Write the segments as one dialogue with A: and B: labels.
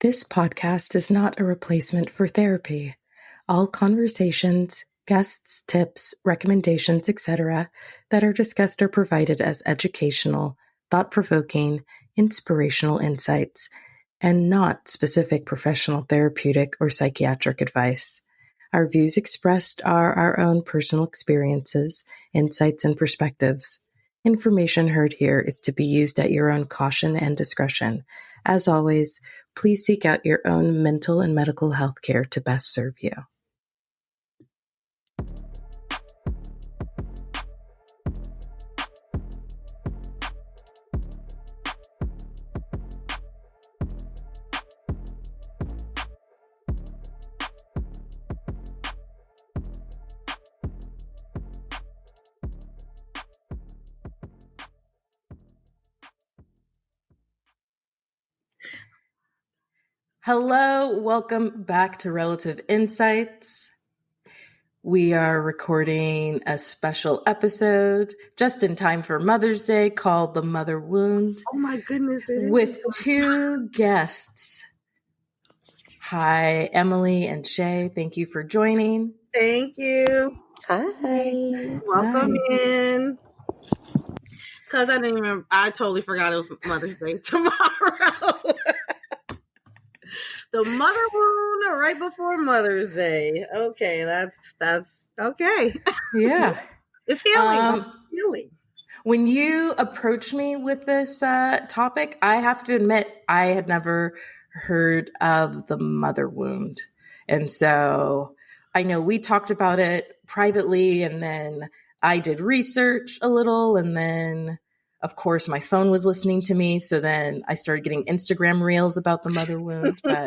A: This podcast is not a replacement for therapy. All conversations, guests, tips, recommendations, etc. that are discussed are provided as educational, thought-provoking, inspirational insights, and not specific professional therapeutic or psychiatric advice. Our views expressed are our own personal experiences, insights, and perspectives. Information heard here is to be used at your own caution and discretion. As always, please seek out your own mental and medical health care to best serve you. Hello, welcome back to Relative Insights. We are recording a special episode just in time for Mother's Day called The Mother Wound.
B: Oh my goodness.
A: With two guests. Hi, Emily and Shay. Thank you for joining.
B: Thank you.
C: Hi.
B: Welcome in. Because I totally forgot it was Mother's Day tomorrow. The Mother Wound right before Mother's Day. Okay, that's okay.
A: Yeah.
B: It's healing. Healing.
A: When you approached me with this topic, I have to admit I had never heard of the mother wound. And so I know we talked about it privately, and then I did research a little, and then of course my phone was listening to me. So then I started getting Instagram reels about the mother wound. But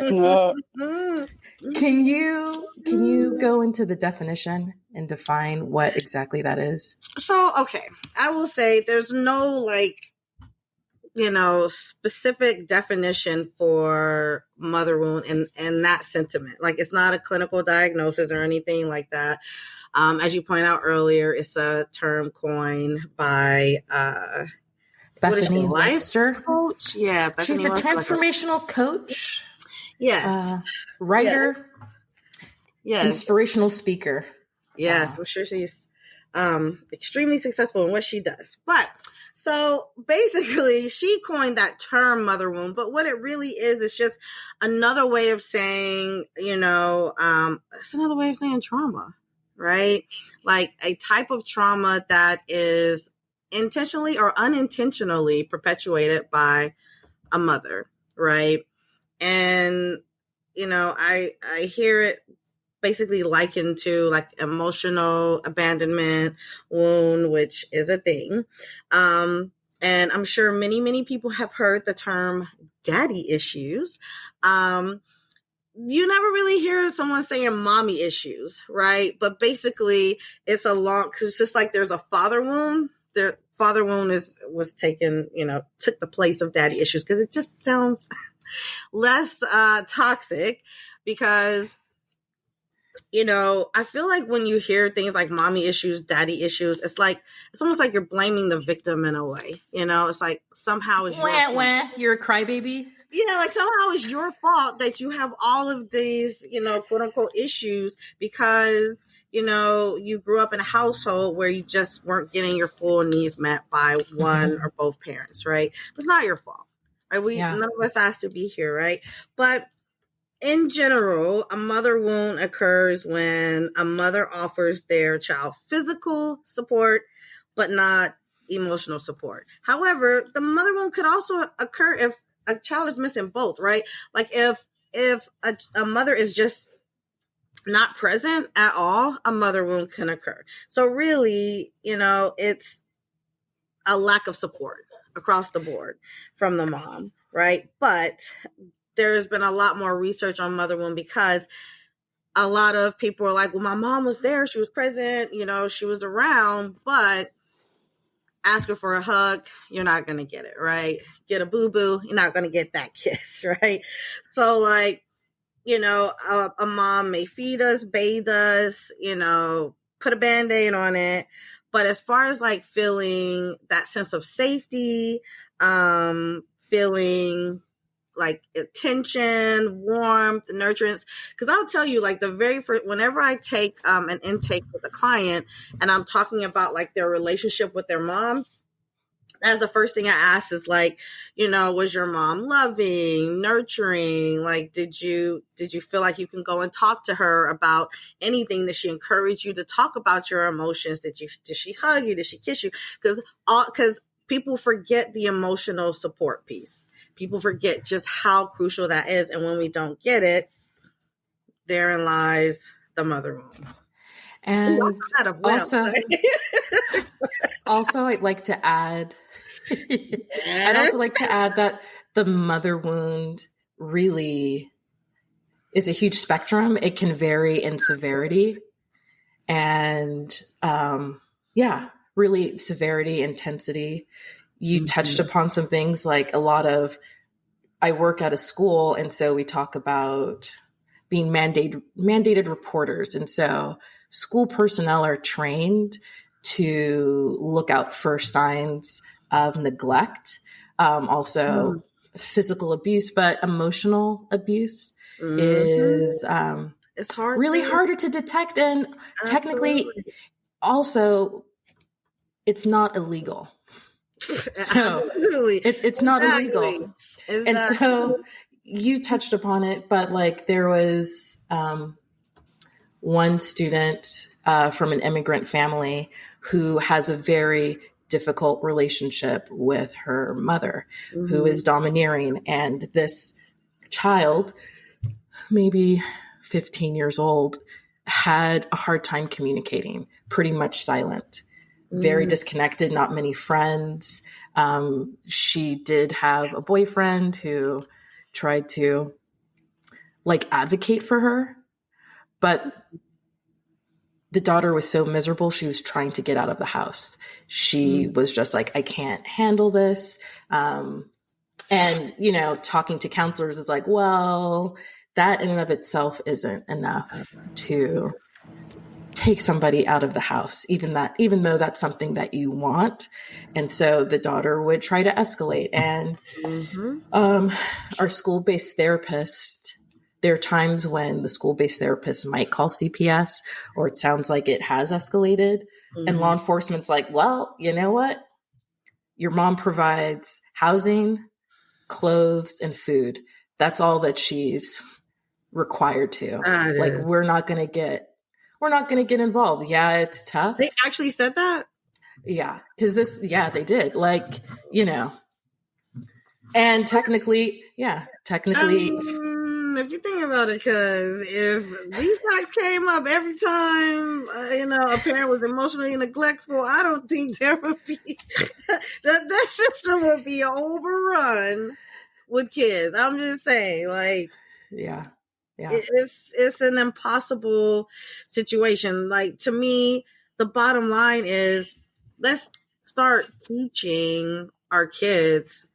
A: can you go into the definition and define what exactly that is?
B: So, okay, I will say there's no specific definition for mother wound and that sentiment. Like, it's not a clinical diagnosis or anything like that. As you point out earlier, it's a term coined by
A: Bethany Webster.
B: Coach? Yeah, Bethany
A: she's a
B: Webster,
A: transformational coach.
B: Yes.
A: Writer.
B: Yes.
A: Inspirational speaker.
B: Yes, I'm sure she's extremely successful in what she does. But so basically, she coined that term mother wound, but what it really is just another way of saying, it's another way of saying trauma, right? Like a type of trauma that is intentionally or unintentionally perpetuated by a mother, right? And, I hear it basically likened to like emotional abandonment wound, which is a thing. And I'm sure many, many people have heard the term daddy issues. You never really hear someone saying mommy issues, right? But basically it's cause it's just like there's a father wound. The father wound was taken, took the place of daddy issues because it just sounds less toxic because I feel like when you hear things like mommy issues, daddy issues, it's almost like you're blaming the victim in a way. It's like somehow it's
A: you're a crybaby.
B: Yeah, like somehow it's your fault that you have all of these, quote unquote issues because, you grew up in a household where you just weren't getting your full needs met by one or both parents, right? It's not your fault, right? None of us asked to be here, right? But in general, a mother wound occurs when a mother offers their child physical support, but not emotional support. However, the mother wound could also occur if a child is missing both, right? Like if a mother is just not present at all, a mother wound can occur. So really, it's a lack of support across the board from the mom, right? But there has been a lot more research on mother wound because a lot of people are like, well, my mom was there. She was present. She was around, but ask her for a hug. You're not going to get it, right? Get a boo-boo. You're not going to get that kiss, right? So a mom may feed us, bathe us, put a Band-Aid on it. But as far as feeling that sense of safety, feeling like attention, warmth, nurturance. Because I'll tell you, like the very first, whenever I take an intake with a client and I'm talking about like their relationship with their mom, that's the first thing I ask is like, was your mom loving, nurturing? Like, did you feel like you can go and talk to her about anything? Did she encourage you to talk about your emotions? Did she hug you? Did she kiss you? Because people forget the emotional support piece. People forget just how crucial that is. And when we don't get it, therein lies the mother wound.
A: And also, I'd like to add, I'd also like to add that the mother wound really is a huge spectrum. It can vary in severity and, really severity, intensity. You touched upon some things like I work at a school, and so we talk about being mandated reporters. And so school personnel are trained to look out for signs of neglect, also physical abuse, but emotional abuse is
B: it's
A: harder to detect. And technically, also, it's not illegal. So it's not illegal. So you touched upon it, but like there was one student from an immigrant family who has a very difficult relationship with her mother, who is domineering. And this child, maybe 15 years old, had a hard time communicating, pretty much silent, very disconnected, not many friends. She did have a boyfriend who tried to like advocate for her, but the daughter was so miserable. She was trying to get out of the house. She was just like, I can't handle this. And, talking to counselors is like, well, that in and of itself isn't enough to take somebody out of the house, even though that's something that you want. And so the daughter would try to escalate. And our school-based therapist, there are times when the school-based therapist might call CPS, or it sounds like it has escalated. And law enforcement's like, well, you know what? Your mom provides housing, clothes, and food. That's all that she's required to. We're not going to get involved. Yeah, it's tough.
B: They actually said that?
A: Yeah, because they did. And technically.
B: If you think about it, because if these facts came up every time, a parent was emotionally neglectful, I don't think there would be, that system would be overrun with kids. I'm just saying, like,
A: yeah.
B: It's an impossible situation. Like, to me, the bottom line is let's start teaching our kids,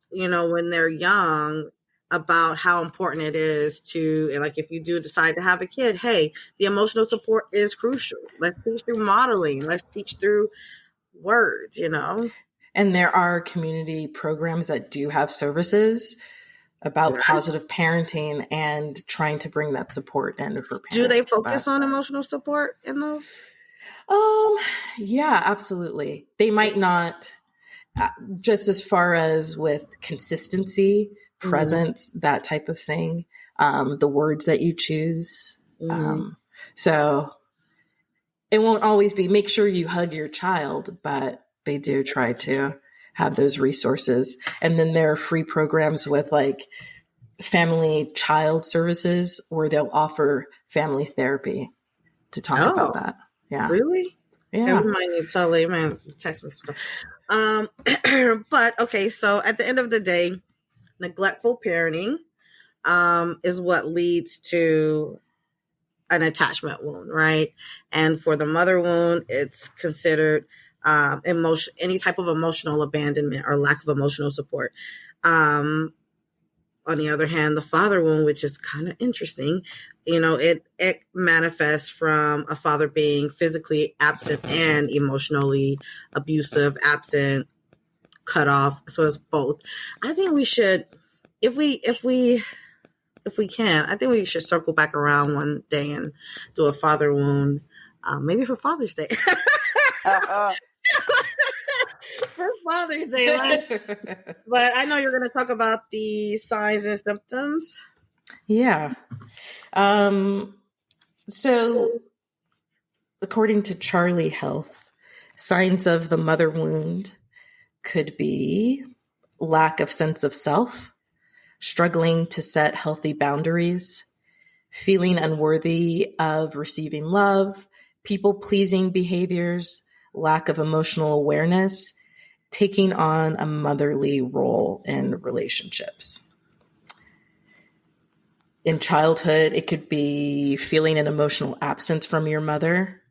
B: when they're young, about how important it is to, like, if you do decide to have a kid, hey, the emotional support is crucial. Let's teach through modeling. Let's teach through words,
A: And there are community programs that do have services about positive parenting and trying to bring that support in for parents.
B: Do they focus on emotional support in those?
A: Yeah, absolutely. They might not, just as far as with consistency, presence, that type of thing, the words that you choose. So it won't always be make sure you hug your child, but they do try to have those resources. And then there are free programs with like family child services where they'll offer family therapy to talk about that. Yeah.
B: Really?
A: Yeah.
B: I might need to tell man text me stuff. But okay, so at the end of the day, neglectful parenting is what leads to an attachment wound, right? And for the mother wound, it's considered any type of emotional abandonment or lack of emotional support. On the other hand, the father wound, which is kind of interesting, it manifests from a father being physically absent and emotionally abusive, absent, cut off. So it's both. I think we should if we can, I think we should circle back around one day and do a father wound, maybe for Father's Day. For Father's Day, but I know you're going to talk about the signs and symptoms.
A: Yeah. So, according to Charlie Health, signs of the mother wound could be lack of sense of self, struggling to set healthy boundaries, feeling unworthy of receiving love, people-pleasing behaviors, lack of emotional awareness, taking on a motherly role in relationships. In childhood, it could be feeling an emotional absence from your mother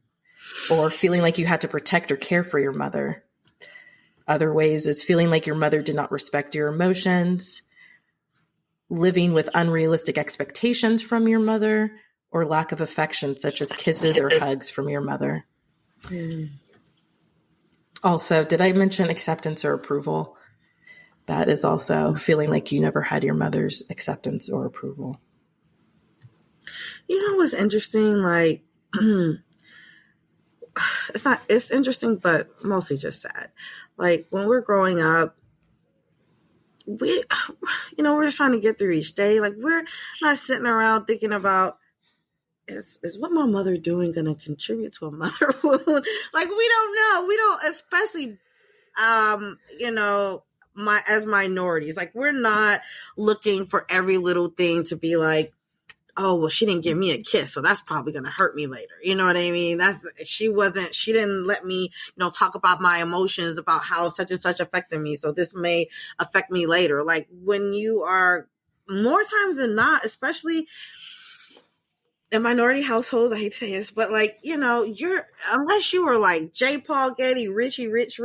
A: or feeling like you had to protect or care for your mother. Other ways is feeling like your mother did not respect your emotions, living with unrealistic expectations from your mother, or lack of affection, such as kisses or hugs from your mother. Also, did I mention acceptance or approval? That is also feeling like you never had your mother's acceptance or approval.
B: You know what's interesting? Like, it's interesting, but mostly just sad. Like, when we're growing up, we're just trying to get through each day. Like, we're not sitting around thinking about, is what my mother doing going to contribute to a mother wound? Like, we don't know. We don't, especially, as minorities. Like, we're not looking for every little thing to be like, oh, well, she didn't give me a kiss, so that's probably going to hurt me later. You know what I mean? She didn't let me, talk about my emotions, about how such and such affected me. So this may affect me later. Like, when you are, more times than not, especially in minority households, I hate to say this, but like, unless you were like J. Paul Getty, Richie Rich,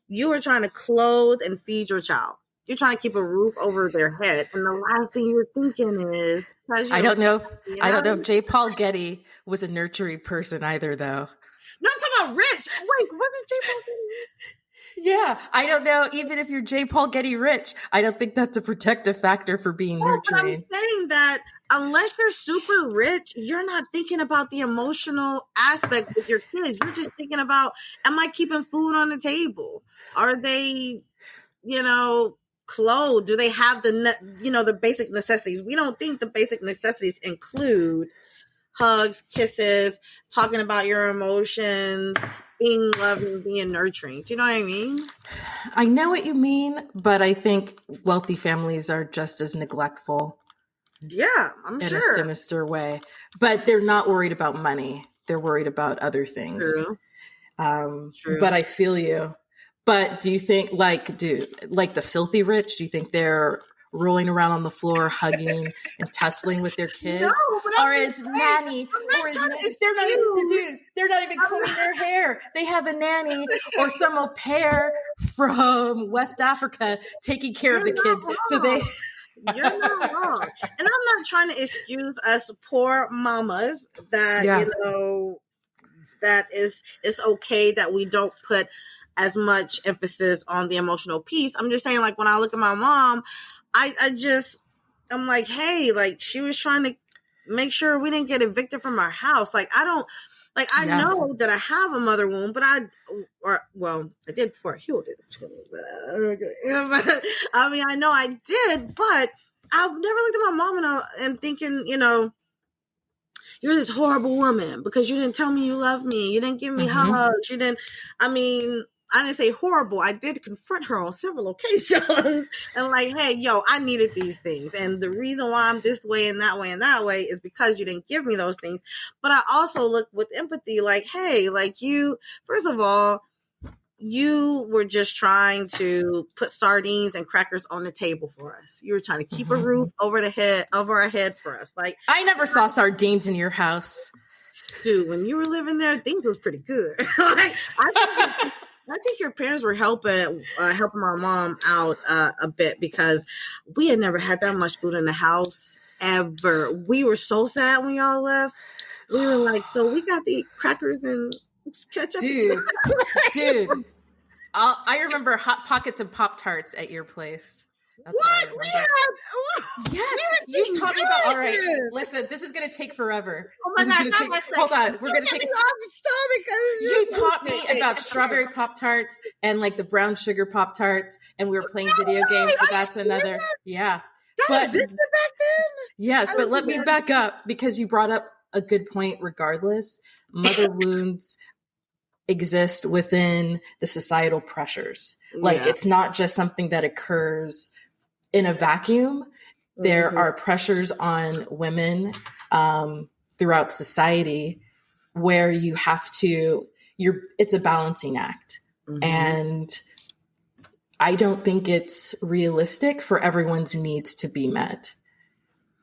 B: you are trying to clothe and feed your child. You're trying to keep a roof over their head. And the last thing you're thinking is,
A: I don't know if J. Paul Getty was a nurturing person either, though.
B: No, I'm talking about Rich. Wait, wasn't J. Paul Getty rich?
A: Yeah, I don't know. Even if you're J. Paul Getty rich, I don't think that's a protective factor for being nurturing.
B: But I'm saying that unless you're super rich, you're not thinking about the emotional aspect with your kids. You're just thinking about, am I keeping food on the table? Are they, clothed? Do they have the basic necessities? We don't think the basic necessities include hugs, kisses, talking about your emotions, being loving, being nurturing. Do you know what I mean?
A: I know what you mean, but I think wealthy families are just as neglectful.
B: Yeah, I'm sure.
A: In a sinister way. But they're not worried about money. They're worried about other things.
B: True.
A: True. But I feel you. But do you think, like the filthy rich, do you think they're rolling around on the floor, hugging and tussling with their kids?
B: No, but
A: or is nanny? They're not even combing their hair. They have a nanny or some au pair from West Africa taking care of the kids.
B: Wrong.
A: So they.
B: You're not wrong. And I'm not trying to excuse us poor mamas that, that it's okay that we don't put as much emphasis on the emotional piece. I'm just saying, like, when I look at my mom, I'm like, hey, like, she was trying to make sure we didn't get evicted from our house. Like, I know that I have a mother wound, but I did before I healed it. I mean, I know I did, but I've never looked at my mom and thinking, you're this horrible woman because you didn't tell me you love me. You didn't give me hugs. I didn't say horrible. I did confront her on several occasions and like, hey, I needed these things. And the reason why I'm this way and that way is because you didn't give me those things. But I also look with empathy like, hey, like first of all, you were just trying to put sardines and crackers on the table for us. You were trying to keep a roof over our head for us. Like, I
A: never saw sardines in your house.
B: Dude, when you were living there, things was pretty good. I think your parents were helping my mom out a bit because we had never had that much food in the house ever. We were so sad when y'all left. We were like, so we got to eat crackers and ketchup.
A: Dude, I remember Hot Pockets and Pop-Tarts at your place. That's what I remember. Yes, you taught me about. All right, listen, this is gonna take forever.
B: Oh my gosh,
A: hold on. We're gonna take a You taught me about strawberry Pop-Tarts and like the brown sugar Pop-Tarts, and we were playing video games, but that's another. Yeah.
B: That existed back then?
A: Yes, but let me back up because you brought up a good point regardless. Mother wounds exist within the societal pressures. Like it's not just something that occurs in a vacuum. There are pressures on women throughout society where you have to, it's a balancing act. And I don't think it's realistic for everyone's needs to be met.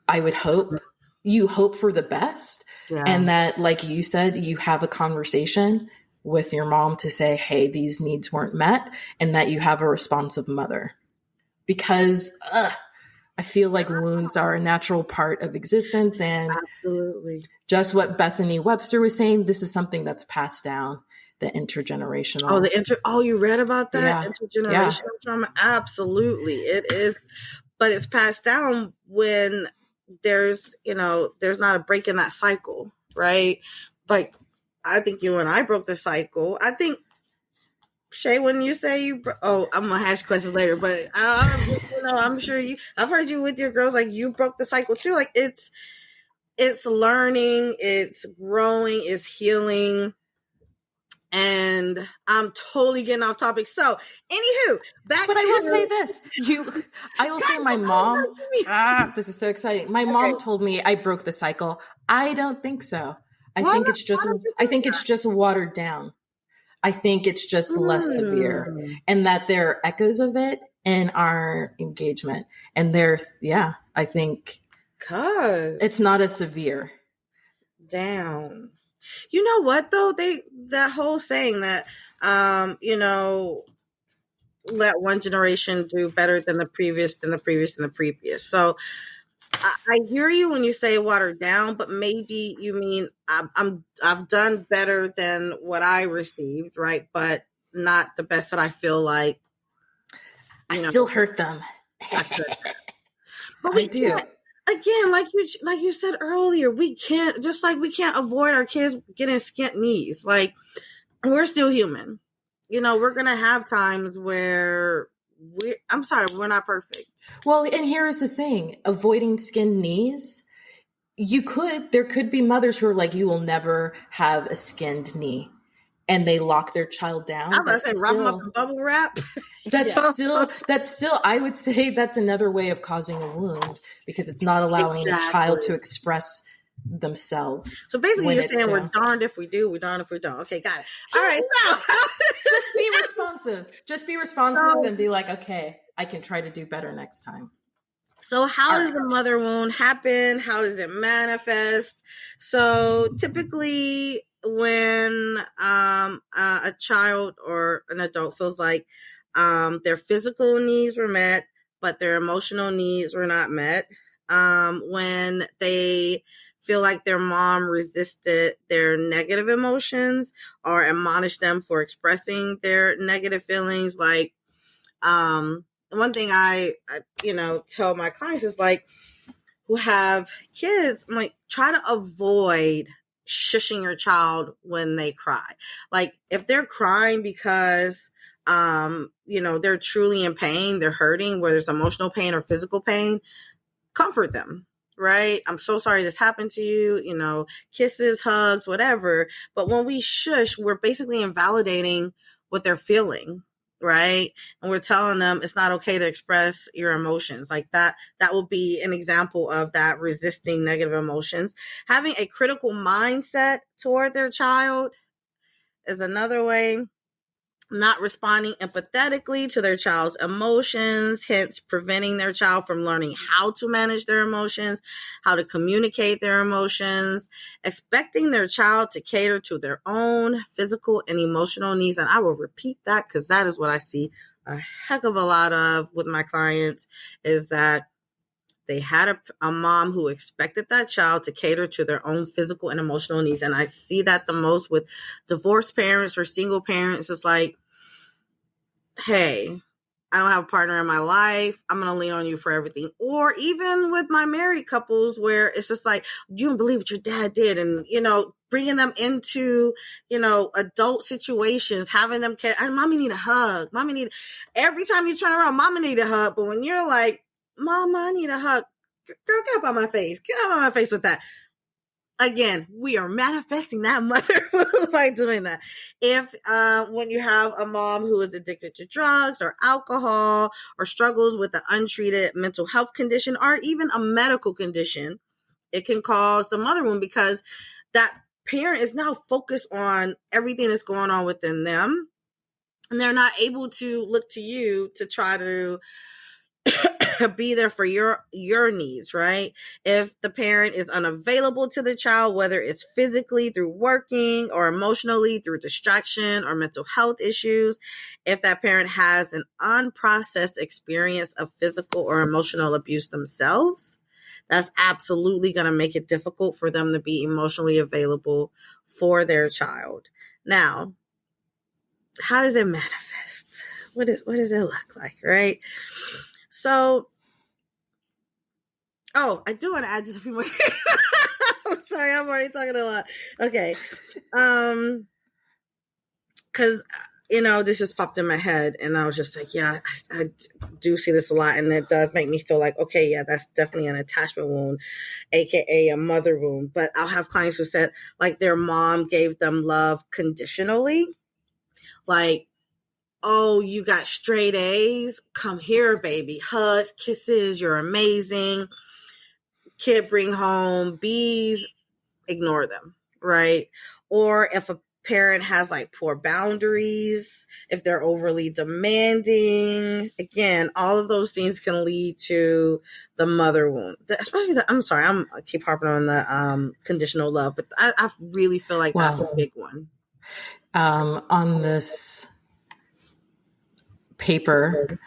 A: I would hope, you hope for the best. And that, like you said, you have a conversation with your mom to say, hey, these needs weren't met, and that you have a responsive mother. Because I feel like wounds are a natural part of existence. And
B: absolutely,
A: just what Bethany Webster was saying, this is something that's passed down, the intergenerational.
B: Oh, you read about that? Intergenerational trauma? Absolutely. It is. But it's passed down when there's not a break in that cycle, right? Like, I think you and I broke the cycle. I think, Shay, when you say I'm gonna ask questions later, but I'm sure I've heard you with your girls, like you broke the cycle too. Like it's learning, it's growing, it's healing. And I'm totally getting off topic. So, anywho,
A: I will say this. I will say my mom, this is so exciting. My mom told me I broke the cycle. I don't think so. I think it's just watered down. I think it's just less severe, and that there are echoes of it in our engagement. And I think it's not as severe.
B: Damn. You know what though? That whole saying that let one generation do better than the previous, So I hear you when you say watered down, but maybe you mean I've done better than what I received, right? But not the best that I feel like.
A: I still hurt them.
B: But we do. Again, like you said earlier, we can't avoid our kids getting skint knees. Like, we're still human. We're gonna have times where we're not perfect.
A: Well, and here's the thing: avoiding skinned knees. There could be mothers who are like, you will never have a skinned knee, and they lock their child down.
B: I'm gonna say wrap them up in bubble wrap.
A: That's still, I would say that's another way of causing a wound, because it's not allowing a child to express themselves.
B: So basically you're saying we're darned if we do, we're darned if we don't. Okay, got it. All right.
A: Just be responsive and be like, okay, I can try to do better next time.
B: So how does a mother wound happen? How does it manifest? So typically when a child or an adult feels like their physical needs were met, but their emotional needs were not met. When they feel like their mom resisted their negative emotions or admonished them for expressing their negative feelings. Like, one thing I tell my clients is, like, who have kids, I'm like, try to avoid shushing your child when they cry. Like, if they're crying because they're truly in pain, they're hurting, whether it's emotional pain or physical pain, comfort them, right? I'm so sorry this happened to you, kisses, hugs, whatever. But when we shush, we're basically invalidating what they're feeling, right? And we're telling them it's not okay to express your emotions. Like that will be an example of that resisting negative emotions. Having a critical mindset toward their child is another way. Not responding empathetically to their child's emotions, hence preventing their child from learning how to manage their emotions, how to communicate their emotions, expecting their child to cater to their own physical and emotional needs. And I will repeat that because that is what I see a heck of a lot of with my clients, is that they had a mom who expected that child to cater to their own physical and emotional needs. And I see that the most with divorced parents or single parents. It's like, hey, I don't have a partner in my life. I'm going to lean on you for everything. Or even with my married couples where it's just like, you don't believe what your dad did. And, bringing them into, adult situations, having them mommy need a hug. Every time you turn around, mama need a hug. But when you're like, mama, I need a hug. Girl, get up on my face. Get up on my face with that. Again, we are manifesting that mother by doing that. If when you have a mom who is addicted to drugs or alcohol or struggles with an untreated mental health condition or even a medical condition, it can cause the mother wound because that parent is now focused on everything that's going on within them. And they're not able to look to you to try to be there for your needs, right? If the parent is unavailable to the child, whether it's physically through working or emotionally through distraction or mental health issues, if that parent has an unprocessed experience of physical or emotional abuse themselves, that's absolutely going to make it difficult for them to be emotionally available for their child. Now, how does it manifest? What does it look like, right? So, I do want to add just a few more. I'm sorry, I'm already talking a lot. Okay. Because, this just popped in my head and I was just like, yeah, I do see this a lot. And it does make me feel like, okay, yeah, that's definitely an attachment wound, AKA a mother wound. But I'll have clients who said like their mom gave them love conditionally. Like, oh, you got straight A's? Come here, baby. Hugs, kisses, you're amazing. Kid bring home B's, ignore them, right? Or if a parent has like poor boundaries, if they're overly demanding, again, all of those things can lead to the mother wound. Especially I keep harping on the conditional love, but I really feel like that's a big one.
A: On this paper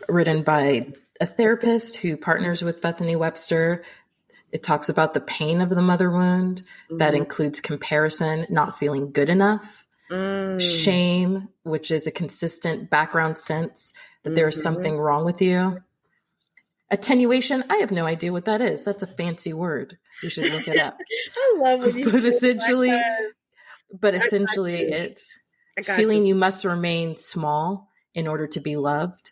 A: written by a therapist who partners with Bethany Webster, it talks about the pain of the mother wound that includes comparison, not feeling good enough, shame, which is a consistent background sense that there is something wrong with you. Attenuation, I have no idea what that is. That's a fancy word. You should look it up.
B: I love when you
A: But essentially it's feeling you must remain small in order to be loved.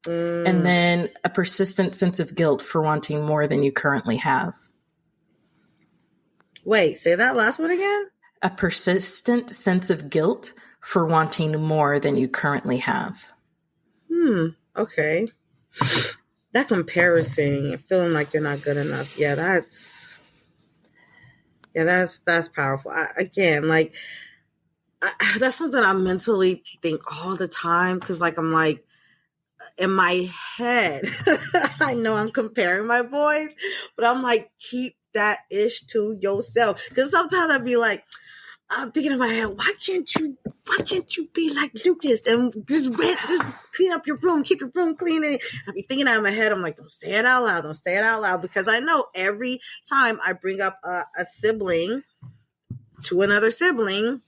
A: And then a persistent sense of guilt for wanting more than you currently have.
B: Wait, say that last one again?
A: A persistent sense of guilt for wanting more than you currently have.
B: Okay. That comparison, feeling like you're not good enough. Yeah, that's powerful. That's something I mentally think all the time. Cause I'm like, in my head, I know I'm comparing my boys, but I'm like, keep that ish to yourself. Cause sometimes I'd be like, I'm thinking in my head, why can't you be like Lucas and just clean up your room, keep your room clean? And I'd be thinking that in my head. I'm like, don't say it out loud. Because I know every time I bring up a sibling to another sibling,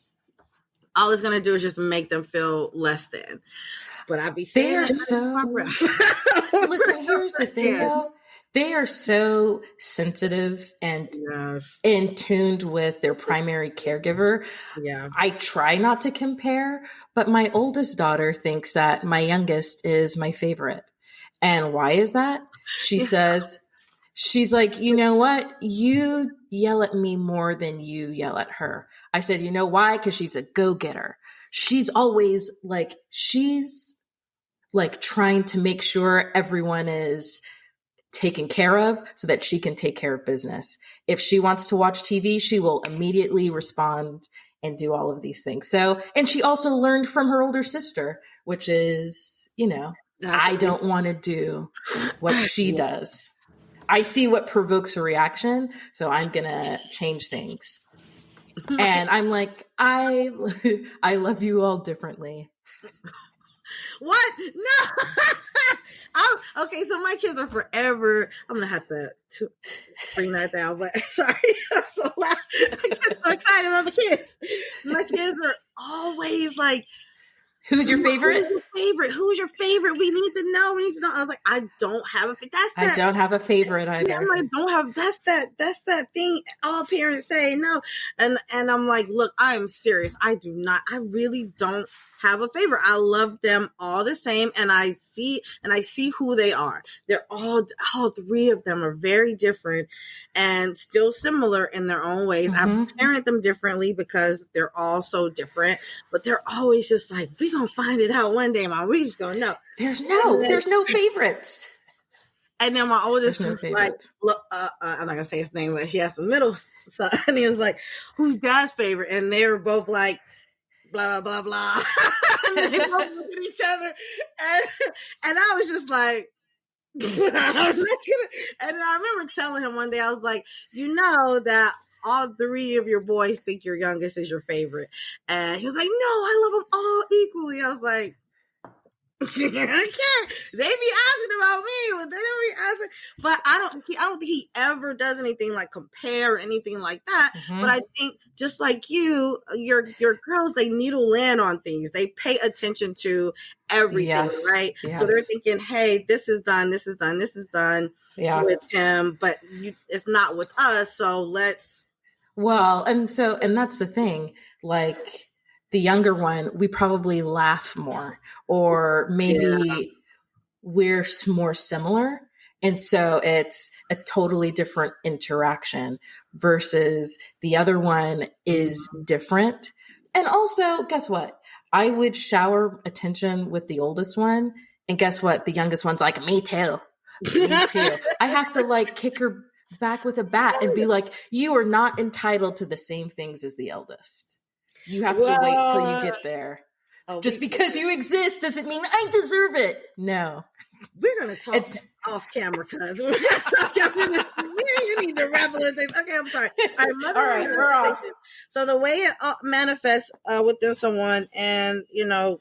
B: all it's going to do is just make them feel less than. But I'd be saying
A: they are so listen, here's the thing though. They are so sensitive and in tuned with their primary caregiver.
B: Yeah.
A: I try not to compare, but my oldest daughter thinks that my youngest is my favorite. And why is that? She says, she's like, you know what? You yell at me more than you yell at her. I said, you know why? Because she's a go-getter. She's always like, trying to make sure everyone is taken care of so that she can take care of business. If she wants to watch TV, she will immediately respond and do all of these things. So, and she also learned from her older sister, which is, I don't want to do what she does. I see what provokes a reaction, so I'm going to change things. And I'm like, I love you all differently.
B: What? No. Okay, so my kids are forever. I'm gonna have to bring that down. But sorry, I'm so loud. I get so excited about my kids. My kids are always like,
A: Who's your favorite?
B: Who's your favorite? Who's your favorite? We need to know. We need to know. I was like, I don't have a
A: I don't have a favorite either.
B: Yeah, I'm like, don't have that's that thing all parents say no. And I'm like, look, I am serious. I really don't have a favorite. I love them all the same, and I see who they are. They're all three of them are very different and still similar in their own ways. I parent them differently because they're all so different, but they're always just like, we gonna find it out one day, Mom. We just gonna know.
A: There's no favorites.
B: And then my oldest was like, look, I'm not gonna say his name, but he has a middle son, and he was like, who's Dad's favorite? And they were both like, blah, blah, blah, blah. And they both looked at each other. And I was just like, and I remember telling him one day, I was like, you know that all three of your boys think your youngest is your favorite. And he was like, no, I love them all equally. I was like, I can't. They be asking about me, but they don't be asking. But I don't think he ever does anything like compare or anything like that. But I think just like your girls, they needle in on things. They pay attention to everything, right? Yes. So they're thinking, hey, this is done with him, but it's not with us. So let's.
A: Well, and that's the thing, like. The younger one, we probably laugh more, or maybe we're more similar. And so it's a totally different interaction versus the other one is different. And also, guess what? I would shower attention with the oldest one. And guess what? The youngest one's like, me too. Me too. I have to like kick her back with a bat and be like, you are not entitled to the same things as the eldest. You have to wait till you get there. Just because you exist doesn't mean I deserve it. No.
B: We're going to talk off camera, cuz. You need to wrap it. Okay, I'm sorry. All right, we're off. So the way it manifests within someone, and,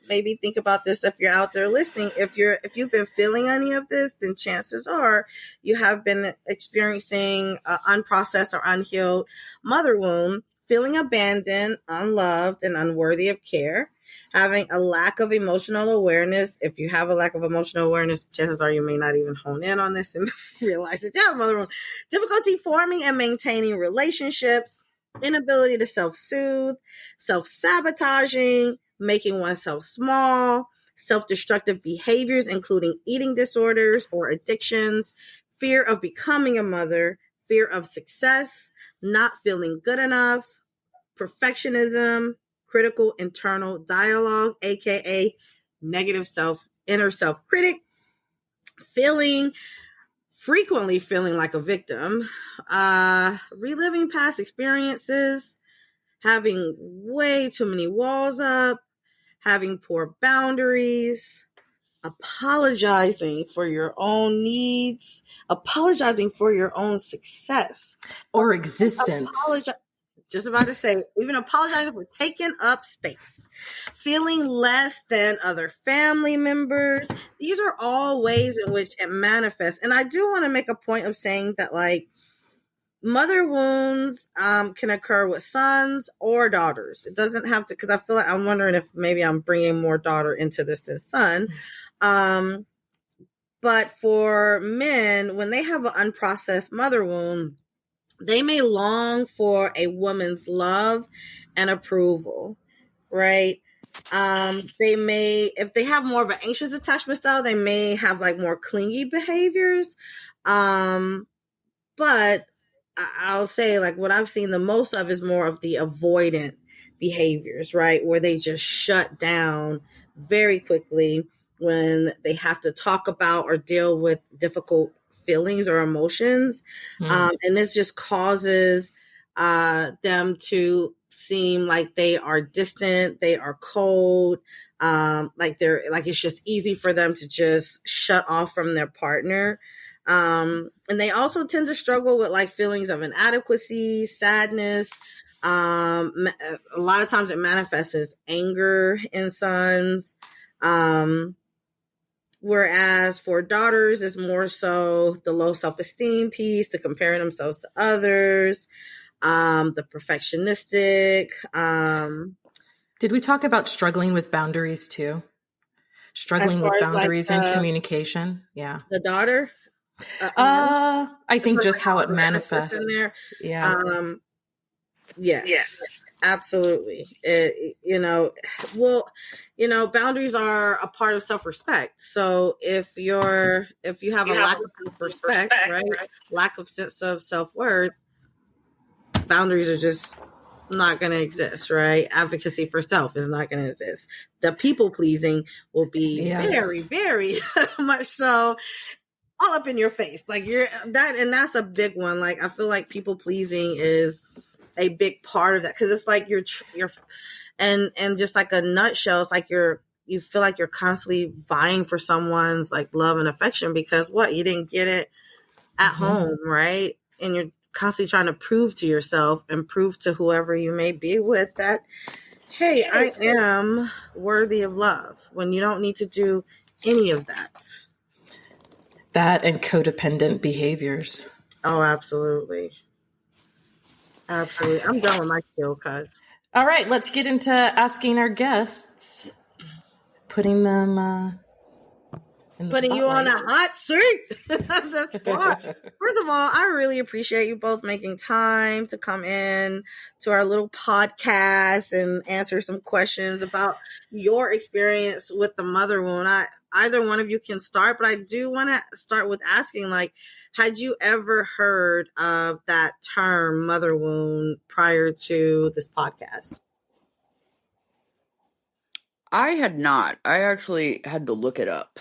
B: maybe think about this if you're out there listening. If you've been feeling any of this, then chances are you have been experiencing unprocessed or unhealed mother wound, feeling abandoned, unloved, and unworthy of care, having a lack of emotional awareness. If you have a lack of emotional awareness, chances are you may not even hone in on this and realize that you have a mother wound. Difficulty forming and maintaining relationships, inability to self-soothe, self-sabotaging, making oneself small, self-destructive behaviors, including eating disorders or addictions, fear of becoming a mother, fear of success, not feeling good enough, perfectionism, critical internal dialogue, aka negative inner self-critic, frequently feeling like a victim, reliving past experiences, having way too many walls up, having poor boundaries, apologizing for your own needs, apologizing for your own success
A: or existence.
B: Just about to say, even apologizing for taking up space, feeling less than other family members. These are all ways in which it manifests. And I do want to make a point of saying that, like, mother wounds can occur with sons or daughters. It doesn't have to, because I feel like I'm wondering if maybe I'm bringing more daughter into this than son. But for men, when they have an unprocessed mother wound, they may long for a woman's love and approval, right? They may, if they have more of an anxious attachment style, they may have like more clingy behaviors. But I'll say, like, what I've seen the most of is more of the avoidant behaviors, right? Where they just shut down very quickly when they have to talk about or deal with difficult feelings or emotions. And this just causes them to seem like they are distant, they are cold, like it's just easy for them to just shut off from their partner. And they also tend to struggle with like feelings of inadequacy, sadness. A lot of times it manifests as anger in sons. Whereas for daughters, it's more so the low self-esteem piece, the comparing themselves to others, the perfectionistic,
A: Did we talk about struggling with boundaries too?
B: As
A: Struggling
B: far
A: with
B: as like
A: boundaries and communication? Yeah.
B: the daughter, mother,
A: I
B: as
A: think
B: far as
A: just
B: like
A: how it
B: the other person
A: manifests.
B: there.
A: Yeah.
B: Yes, absolutely. Well, boundaries are a part of self-respect. So if you have a lack of self-respect, right, lack of sense of self-worth, boundaries are just not going to exist, right? Advocacy for self is not going to exist. The people pleasing will be very,
A: Yes.
B: very much so all up in your face. Like and that's a big one. Like I feel like people pleasing is a big part of that because it's like you're and just like a nutshell, it's like you feel like you're constantly vying for someone's like love and affection because what you didn't get it at home, right? And you're constantly trying to prove to yourself and prove to whoever you may be with that, hey, I am worthy of love when you don't need to do any of that.
A: That and codependent behaviors.
B: Oh, absolutely. Absolutely. I'm done with my kill, cuz.
A: All right, let's get into asking our guests, putting them in the
B: Putting you on
A: spotlight.
B: a hot seat. That's fun. First of all, I really appreciate you both making time to come in to our little podcast and answer some questions about your experience with the mother wound. Either one of you can start, but I do want to start with asking, like, had you ever heard of that term mother wound prior to this podcast?
D: I had not. I actually had to look it up.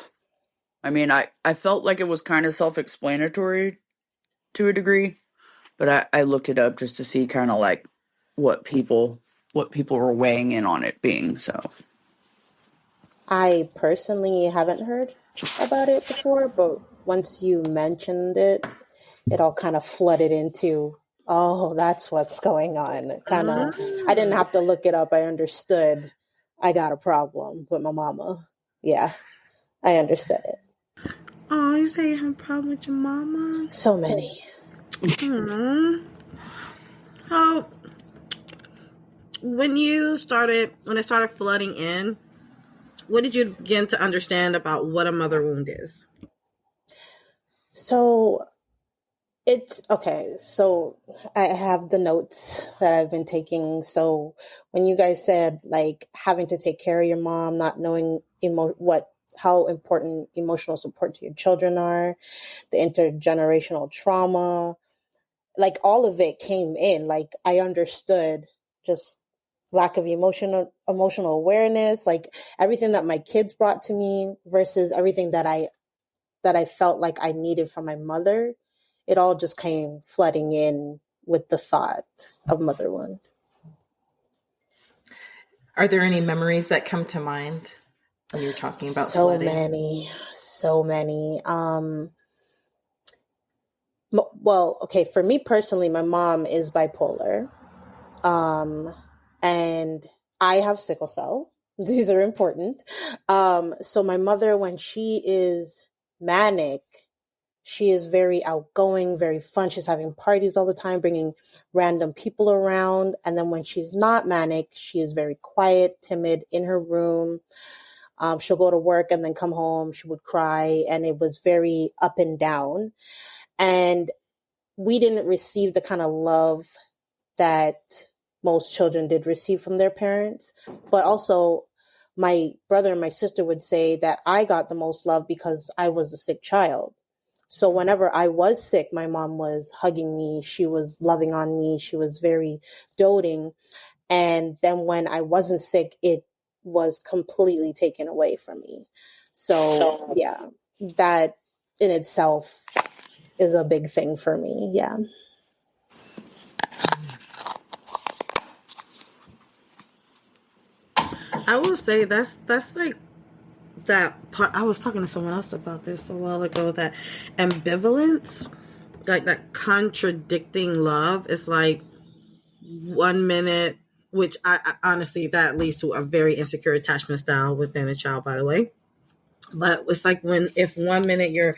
D: I mean, I felt like it was kind of self-explanatory to a degree, but I looked it up just to see kind of like what people were weighing in on it being. So
C: I personally haven't heard about it before, but once you mentioned it, it all kind of flooded into, oh, that's what's going on. Kind of, I didn't have to look it up. I understood I got a problem with my mama. Yeah, I understood it.
B: Oh, you say you have a problem with your mama?
C: So many.
B: So, when it started flooding in, what did you begin to understand about what a mother wound is?
C: So it's okay. So I have the notes that I've been taking. So when you guys said like having to take care of your mom, not knowing how important emotional support to your children are, the intergenerational trauma, like all of it came in. Like I understood just lack of emotional awareness, like everything that my kids brought to me versus everything that I felt like I needed from my mother. It all just came flooding in with the thought of mother wound.
A: Are there any memories that come to mind when you're talking about flooding?
C: So many. Well, okay, for me personally, my mom is bipolar. And I have sickle cell. These are important. So my mother, when she is manic, she is very outgoing, very fun. She's having parties all the time, bringing random people around. And then when she's not manic, she is very quiet, timid in her room. She'll go to work and then come home. She would cry, and it was very up and down. And we didn't receive the kind of love that most children did receive from their parents. But also, my brother and my sister would say that I got the most love because I was a sick child. So whenever I was sick, my mom was hugging me. She was loving on me. She was very doting. And then when I wasn't sick, it was completely taken away from me. So yeah, that in itself is a big thing for me. Yeah.
B: I will say that's like that part. I was talking to someone else about this a while ago. That ambivalence, like that contradicting love, is like 1 minute, which I honestly that leads to a very insecure attachment style within a child. By the way, but it's like if 1 minute you're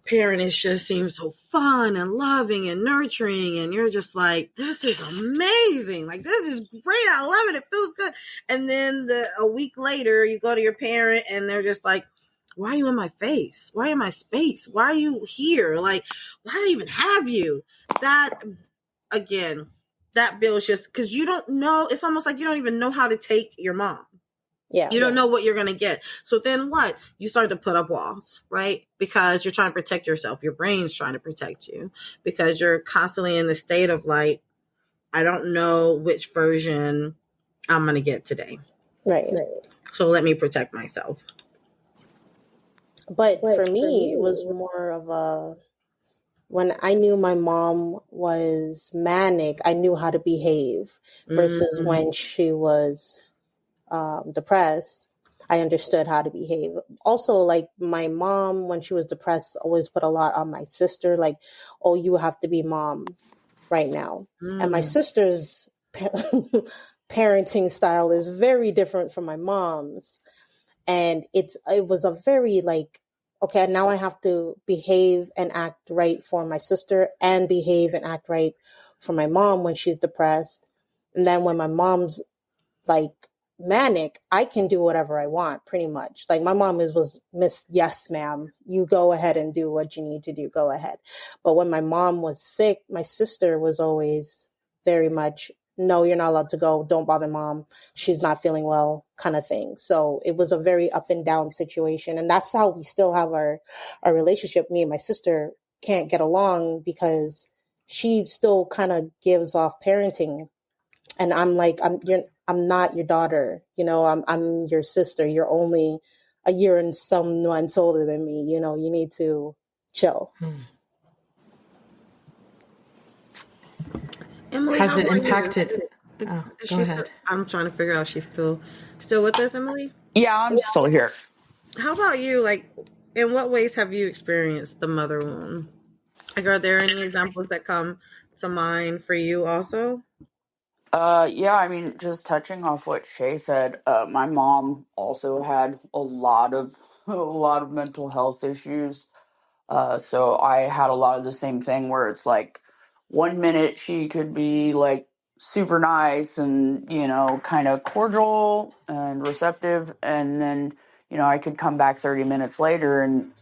B: parent is just seems so fun and loving and nurturing, and you're just like, this is amazing, like this is great, I love it, it feels good. And then a week later you go to your parent and they're just like, why are you in my face, why in my space, why are you here, like why do I even have you? That again, that builds just because you don't know, it's almost like you don't even know how to take your mom.
C: Yeah.
B: You don't know what you're going to get. So then what? You start to put up walls, right? Because you're trying to protect yourself. Your brain's trying to protect you because you're constantly in the state of like, I don't know which version I'm going to get today.
C: Right.
B: So let me protect myself.
C: But for me, it was more of a, when I knew my mom was manic, I knew how to behave versus when she was depressed, I understood how to behave. Also, like my mom, when she was depressed, always put a lot on my sister, like, oh, you have to be mom right now. And my sister's parenting style is very different from my mom's. And it was a very like, okay, now I have to behave and act right for my sister and behave and act right for my mom when she's depressed. And then when my mom's like manic, I can do whatever I want pretty much. Like my mom was Miss Yes, ma'am. You go ahead and do what you need to do. Go ahead. But when my mom was sick, my sister was always very much, no, you're not allowed to go. Don't bother mom. She's not feeling well, kind of thing. So it was a very up and down situation. And that's how we still have our relationship. Me and my sister can't get along because she still kind of gives off parenting. And I'm like, I'm not your daughter. You know, I'm your sister. You're only a year and some months older than me. You know, you need to chill.
B: Emily,
A: Has it impacted?
B: Oh,
A: go ahead.
B: I'm trying to figure out if she's still with us, Emily.
D: Yeah, I'm still here.
B: How about you? Like, in what ways have you experienced the mother wound? Like, are there any examples that come to mind for you also?
D: Yeah, I mean, just touching off what Shay said, my mom also had a lot of a lot of mental health issues. So I had a lot of the same thing where it's like 1 minute she could be like super nice and, kind of cordial and receptive. And then, I could come back 30 minutes later and,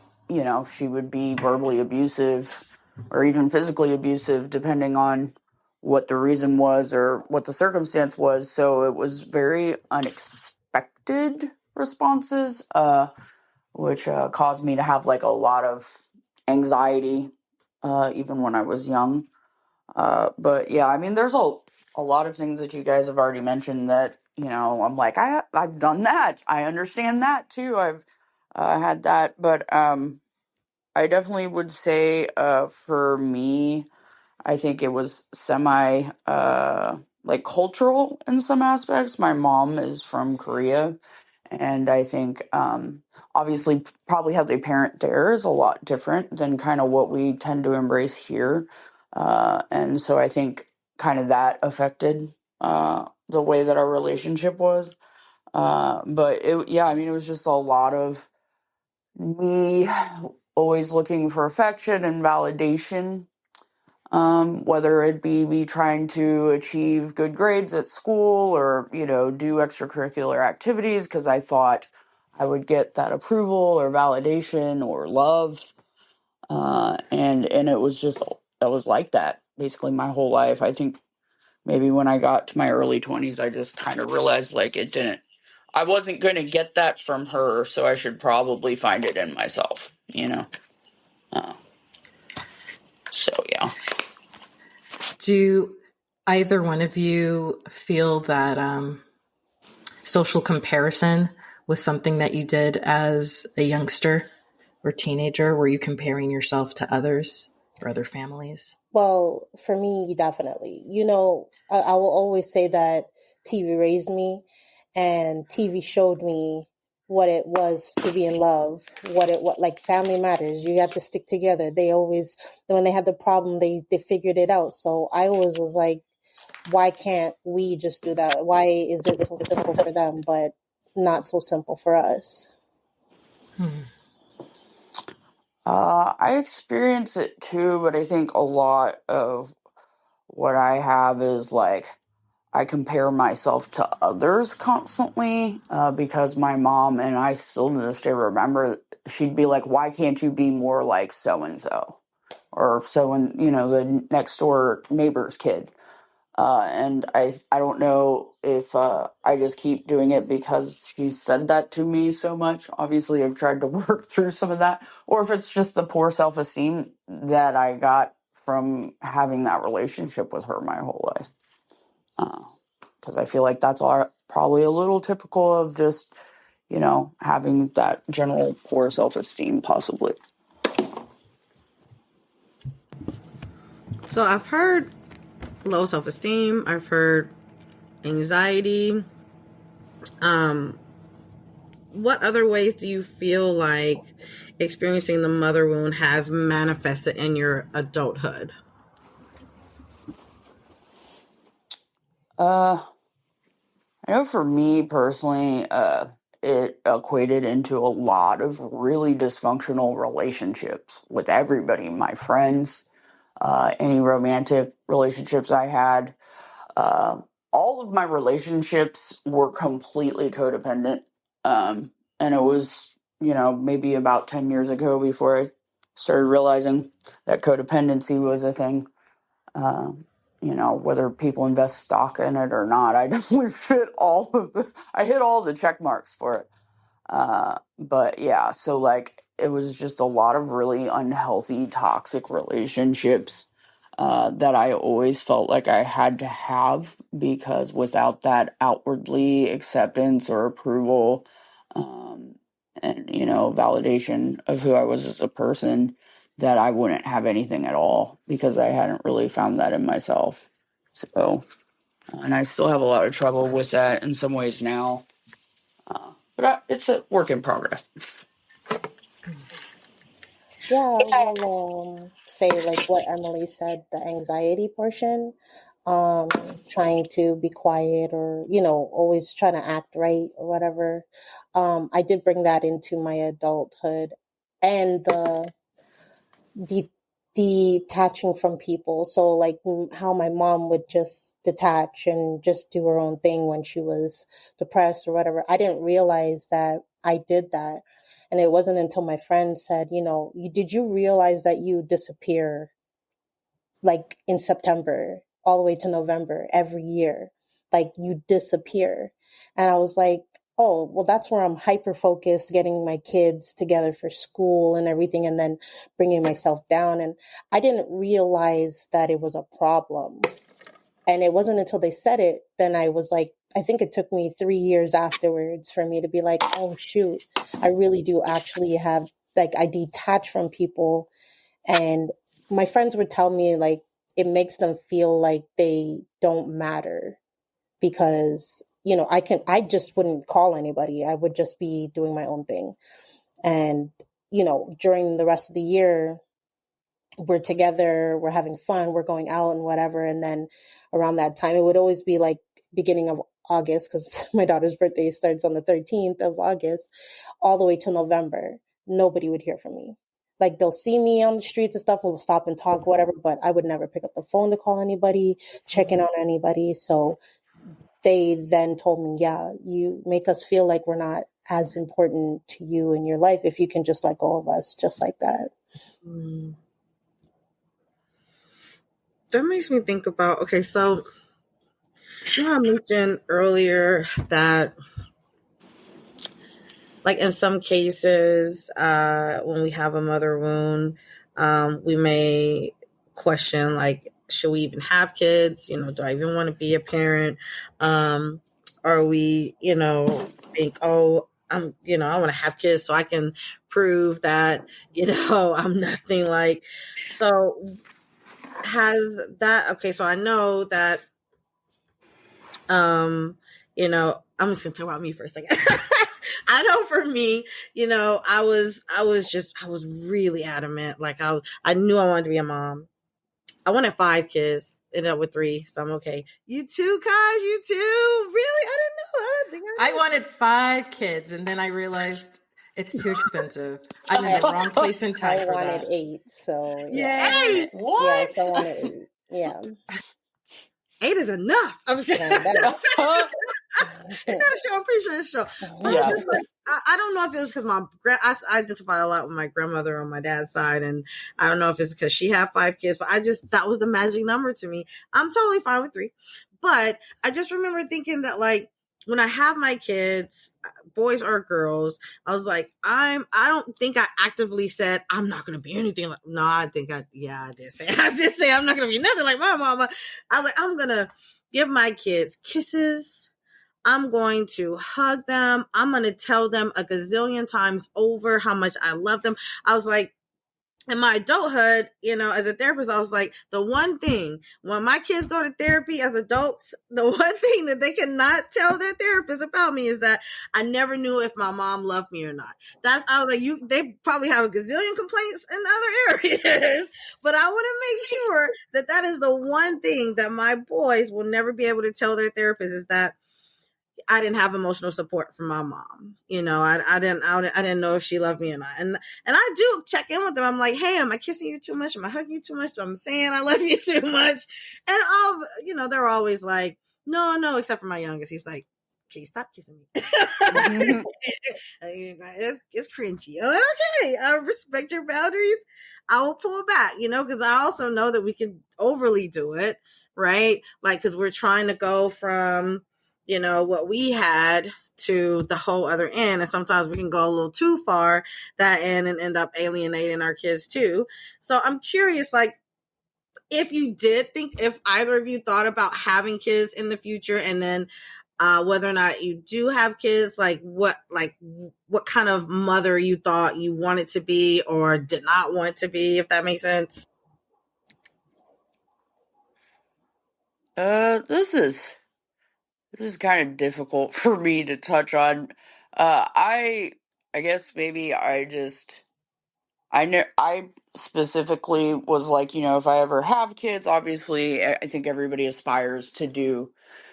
D: she would be verbally abusive or even physically abusive, depending on what the reason was or what the circumstance was. So it was very unexpected responses. Which caused me to have like a lot of anxiety, even when I was young. But yeah, I mean, there's a lot of things that you guys have already mentioned that, I'm like, I've done that. I understand that too. I've had that. But I definitely would say for me, I think it was semi like cultural in some aspects. My mom is from Korea, and I think obviously probably how they parent there is a lot different than kind of what we tend to embrace here. And so I think kind of that affected the way that our relationship was. But yeah, I mean, it was just a lot of me always looking for affection and validation, whether it be me trying to achieve good grades at school or, do extracurricular activities because I thought I would get that approval or validation or love. And it was just, it was like that basically my whole life. I think maybe when I got to my early 20s, I just kind of realized like I wasn't going to get that from her, so I should probably find it in myself. Uh, so, yeah.
A: Do either one of you feel that social comparison was something that you did as a youngster or teenager? Were you comparing yourself to others or other families?
C: Well, for me, definitely. You know, I will always say that TV raised me and TV showed me what it was to be in love, what like family matters. You have to stick together. They always, when they had the problem, they figured it out. So I always was like, why can't we just do that? Why is it so simple for them, but not so simple for us?
D: I experience it too, but I think a lot of what I have is like I compare myself to others constantly because my mom, and I still to this day remember, she'd be like, why can't you be more like so and so? Or so and the next door neighbor's kid. And I don't know if I just keep doing it because she said that to me so much. Obviously, I've tried to work through some of that, or if it's just the poor self esteem that I got from having that relationship with her my whole life. Because I feel like that's probably a little typical of just having that general poor self esteem, possibly.
B: So I've heard low self-esteem. I've heard anxiety. What other ways do you feel like experiencing the mother wound has manifested in your adulthood?
D: Uh, I know for me personally, it equated into a lot of really dysfunctional relationships with everybody, my friends, any romantic relationships I had. Uh, all of my relationships were completely codependent. And it was, maybe about 10 years ago before I started realizing that codependency was a thing. Um, whether people invest stock in it or not, I definitely I hit all the check marks for it. But yeah, so like it was just a lot of really unhealthy, toxic relationships that I always felt like I had to have because without that outwardly acceptance or approval, and validation of who I was as a person, that I wouldn't have anything at all because I hadn't really found that in myself. So, and I still have a lot of trouble with that in some ways now. It's a work in progress.
C: Yeah, I will say like what Emily said, the anxiety portion, trying to be quiet or, always trying to act right or whatever. I did bring that into my adulthood and the de- detaching from people. So like how my mom would just detach and just do her own thing when she was depressed or whatever. I didn't realize that I did that. And it wasn't until my friend said, did you realize that you disappear like in September all the way to November every year? Like you disappear. And I was like, oh, well, that's where I'm hyper focused, getting my kids together for school and everything, and then bringing myself down. And I didn't realize that it was a problem. And it wasn't until they said it, then I was like, I think it took me 3 years afterwards for me to be like, oh, shoot, I really do actually have, like, I detach from people. And my friends would tell me, like, it makes them feel like they don't matter because I just wouldn't call anybody. I would just be doing my own thing. And during the rest of the year we're together, we're having fun, we're going out and whatever, and then around that time it would always be like beginning of August because my daughter's birthday starts on the 13th of August, all the way to November. Nobody would hear from me. Like they'll see me on the streets and stuff, we'll stop and talk, whatever, but I would never pick up the phone to call anybody, check in on anybody. So they then told me, yeah, you make us feel like we're not as important to you in your life if you can just let go of us just like that.
B: That makes me think about, okay, so I mentioned earlier that like in some cases, when we have a mother wound, we may question like, should we even have kids? Do I even want to be a parent? Or we, think, oh, I want to have kids so I can prove that, I'm nothing like. So has that, okay, so I know that, I'm just gonna talk about me for a second. I know for me, I was really adamant. Like I knew I wanted to be a mom. I wanted 5 kids, ended up with 3, so I'm okay. You too, guys. You too. Really? I didn't know. I didn't think
A: I wanted 5 kids, and then I realized It's too expensive. I'm in the wrong place and
C: I
A: time for
C: wanted
A: that.
C: 8, so yeah.
A: Yeah.
B: Hey,
C: Yes, I
D: What?
C: wanted 8. Yeah.
B: 8 is enough. I'm just
C: No, that is.
B: it's not a show. I'm pretty sure it's a show. But I'm
D: Yeah.
B: just like, I don't know if it was because I identify a lot with my grandmother on my dad's side, and I don't know if it's because she had 5 kids, but that was the magic number to me. I'm totally fine with 3, but I just remember thinking that like when I have my kids, boys or girls, I was like, I don't think I actively said I'm not gonna be anything like. No, I did say I'm not gonna be nothing like my mama. I was like, I'm gonna give my kids kisses. I'm going to hug them. I'm going to tell them a gazillion times over how much I love them. I was like, in my adulthood, as a therapist, I was like, the one thing when my kids go to therapy as adults, the one thing that they cannot tell their therapist about me is that I never knew if my mom loved me or not. I was like, they probably have a gazillion complaints in other areas, but I want to make sure that is the one thing that my boys will never be able to tell their therapist is that I didn't have emotional support from my mom. I didn't know if she loved me or not. And I do check in with them. I'm like, hey, am I kissing you too much? Am I hugging you too much? Am I saying I love you too much? And they're always like, no, except for my youngest. He's like, can you stop kissing me? It's cringy. Okay, I respect your boundaries. I will pull back, because I also know that we can overly do it, right? Like, because we're trying to go from, what we had to the whole other end. And sometimes we can go a little too far that end and end up alienating our kids too. So I'm curious, like, if either of you thought about having kids in the future, and then whether or not you do have kids, what kind of mother you thought you wanted to be or did not want to be, if that makes sense.
D: This is kind of difficult for me to touch on. I guess maybe I specifically was like, if I ever have kids, obviously, I think everybody aspires to do,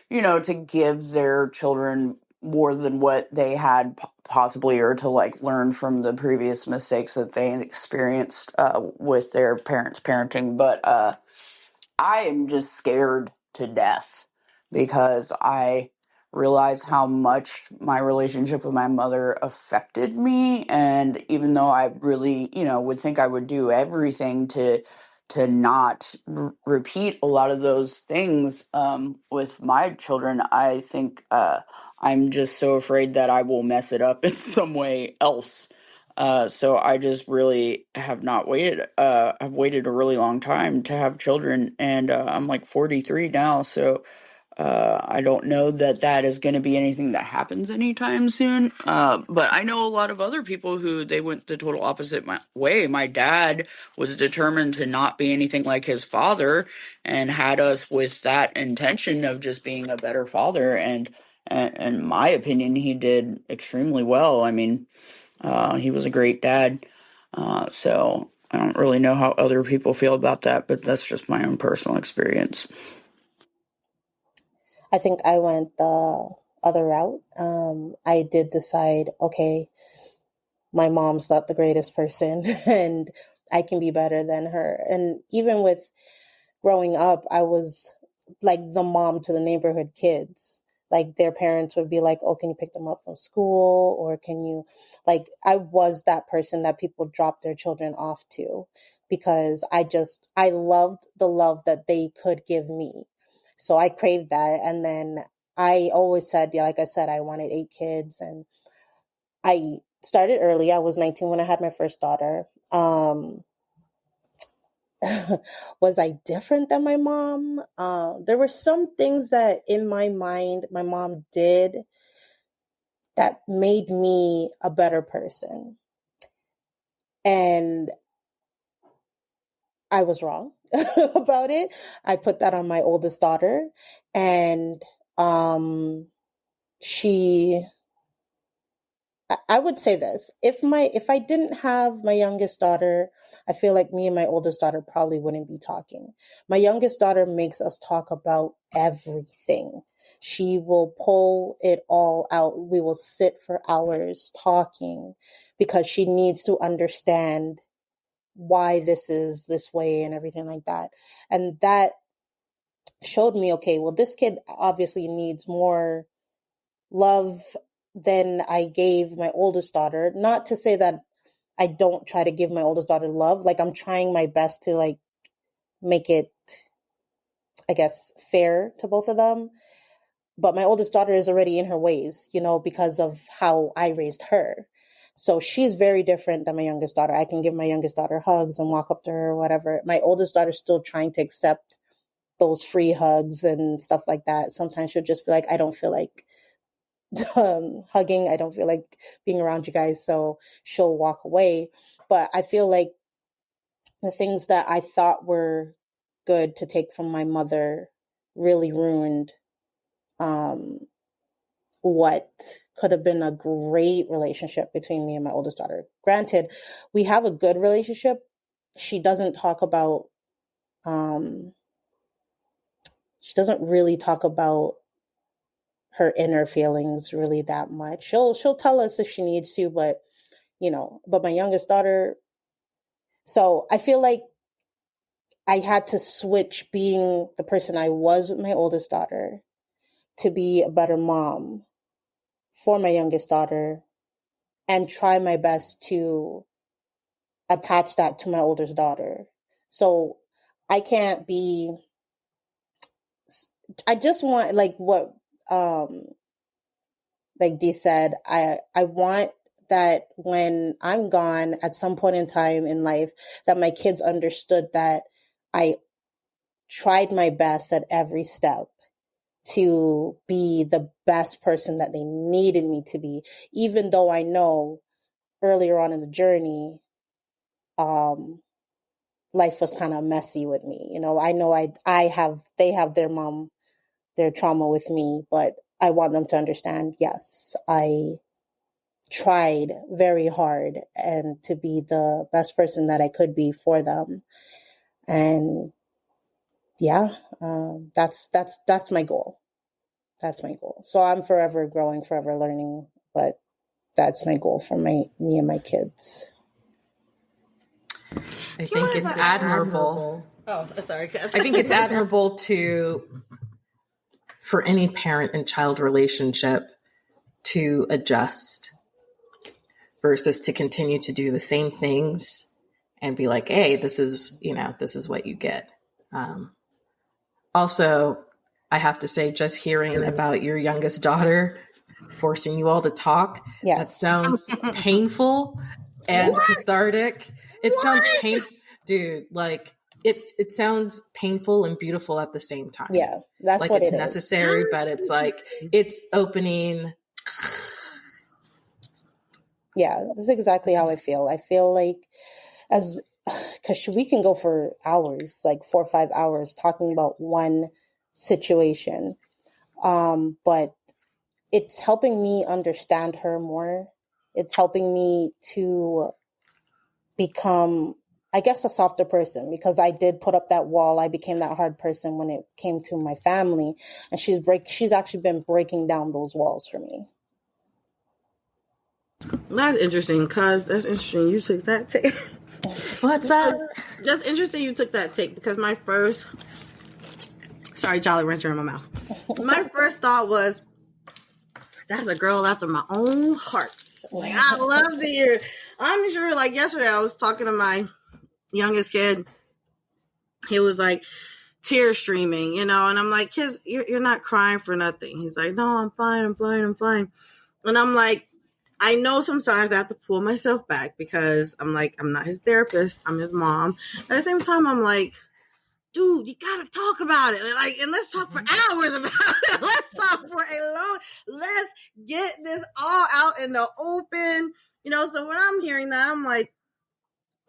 D: to give their children more than what they had possibly, or to like learn from the previous mistakes that they experienced with their parents' parenting. But I am just scared to death because I realize how much my relationship with my mother affected me. And even though I really, would think I would do everything to not repeat a lot of those things with my children, I think I'm just so afraid that I will mess it up in some way else. So I just really have not waited. I've waited a really long time to have children, and I'm like 43 now. So I don't know that is going to be anything that happens anytime soon. But I know a lot of other people who they went the total opposite way. My dad was determined to not be anything like his father, and had us with that intention of just being a better father. And in my opinion, he did extremely well. I mean. He was a great dad. So I don't really know how other people feel about that, but that's just my own personal experience.
C: I think I went the other route. I did decide, okay, my mom's not the greatest person and I can be better than her. And even with growing up, I was like the mom to the neighborhood kids. Like their parents would be like, oh, can you pick them up from school? Or can you, like, I was that person that people dropped their children off to because I loved the love that they could give me. So I craved that. And then I always said, yeah, like I said, I wanted 8 kids and I started early. I was 19 when I had my first daughter. Was I different than my mom? There were some things that in my mind my mom did that made me a better person. And I was wrong about it. I put that on my oldest daughter. And she I would say this. If I didn't have my youngest daughter, I feel like me and my oldest daughter probably wouldn't be talking. My youngest daughter makes us talk about everything. She will pull it all out. We will sit for hours talking because she needs to understand why this is this way and everything like that. And that showed me, okay, well, this kid obviously needs more love than I gave my oldest daughter. Not to say that I don't try to give my oldest daughter love. Like, I'm trying my best to like make it, I guess, fair to both of them. But my oldest daughter is already in her ways, you know, because of how I raised her. So she's very different than my youngest daughter. I can give my youngest daughter hugs and walk up to her or whatever. My oldest daughter's still trying to accept those free hugs and stuff like that. Sometimes she'll just be like, I don't feel like hugging. I don't feel like being around you guys. So she'll walk away. But I feel like the things that I thought were good to take from my mother really ruined what could have been a great relationship between me and my oldest daughter. Granted, we have a good relationship. She doesn't talk about, she doesn't really talk about her inner feelings really that much. She'll tell us if she needs to, but you know, but my youngest daughter, so I feel like I had to switch being the person I was with my oldest daughter to be a better mom for my youngest daughter and try my best to attach that to my oldest daughter. So I can't be, I just want like what, like Dee said, I want that when I'm gone at some point in time in life, that my kids understood that I tried my best at every step to be the best person that they needed me to be, even though I know earlier on in the journey, life was kind of messy with me. You know they have their trauma with me, but I want them to understand, yes, I tried very hard and to be the best person that I could be for them. And yeah, that's my goal. That's my goal. So I'm forever growing, forever learning, but that's my goal for me and my kids.
A: I think it's admirable.
B: Oh, sorry.
A: I think it's admirable for any parent and child relationship to adjust versus to continue to do the same things and be like, hey, this is what you get. Also, I have to say, just hearing about your youngest daughter forcing you all to talk,
C: yes.
A: That sounds painful and cathartic. It sounds painful, dude. Like it sounds painful and beautiful at the same time.
C: Yeah, that's
A: like
C: what
A: it's
C: it
A: necessary,
C: is.
A: but it's like it's opening.
C: Yeah, that's exactly how I feel. I feel like because we can go for hours, like 4 or 5 hours talking about one situation. But it's helping me understand her more. It's helping me to become, I guess, a softer person, because I did put up that wall. I became that hard person when it came to my family, and she's actually been breaking down those walls for me.
B: That's interesting, cuz that's interesting. You took that take.
A: What's that?
B: That's interesting. You took that take because my first, sorry, Jolly Rancher in my mouth. My first thought was, that's a girl after my own heart. Like, I love to hear. I'm sure, like yesterday, I was talking to my youngest kid. He was like tear streaming, you know, and I'm like, kids, you're not crying for nothing. He's like, no, I'm fine. And I'm like, I know sometimes I have to pull myself back because I'm like, I'm not his therapist. I'm his mom. At the same time, I'm like, dude, you gotta talk about it. Like, and let's talk for hours about it. Let's talk for let's get this all out in the open. You know, so when I'm hearing that, I'm like,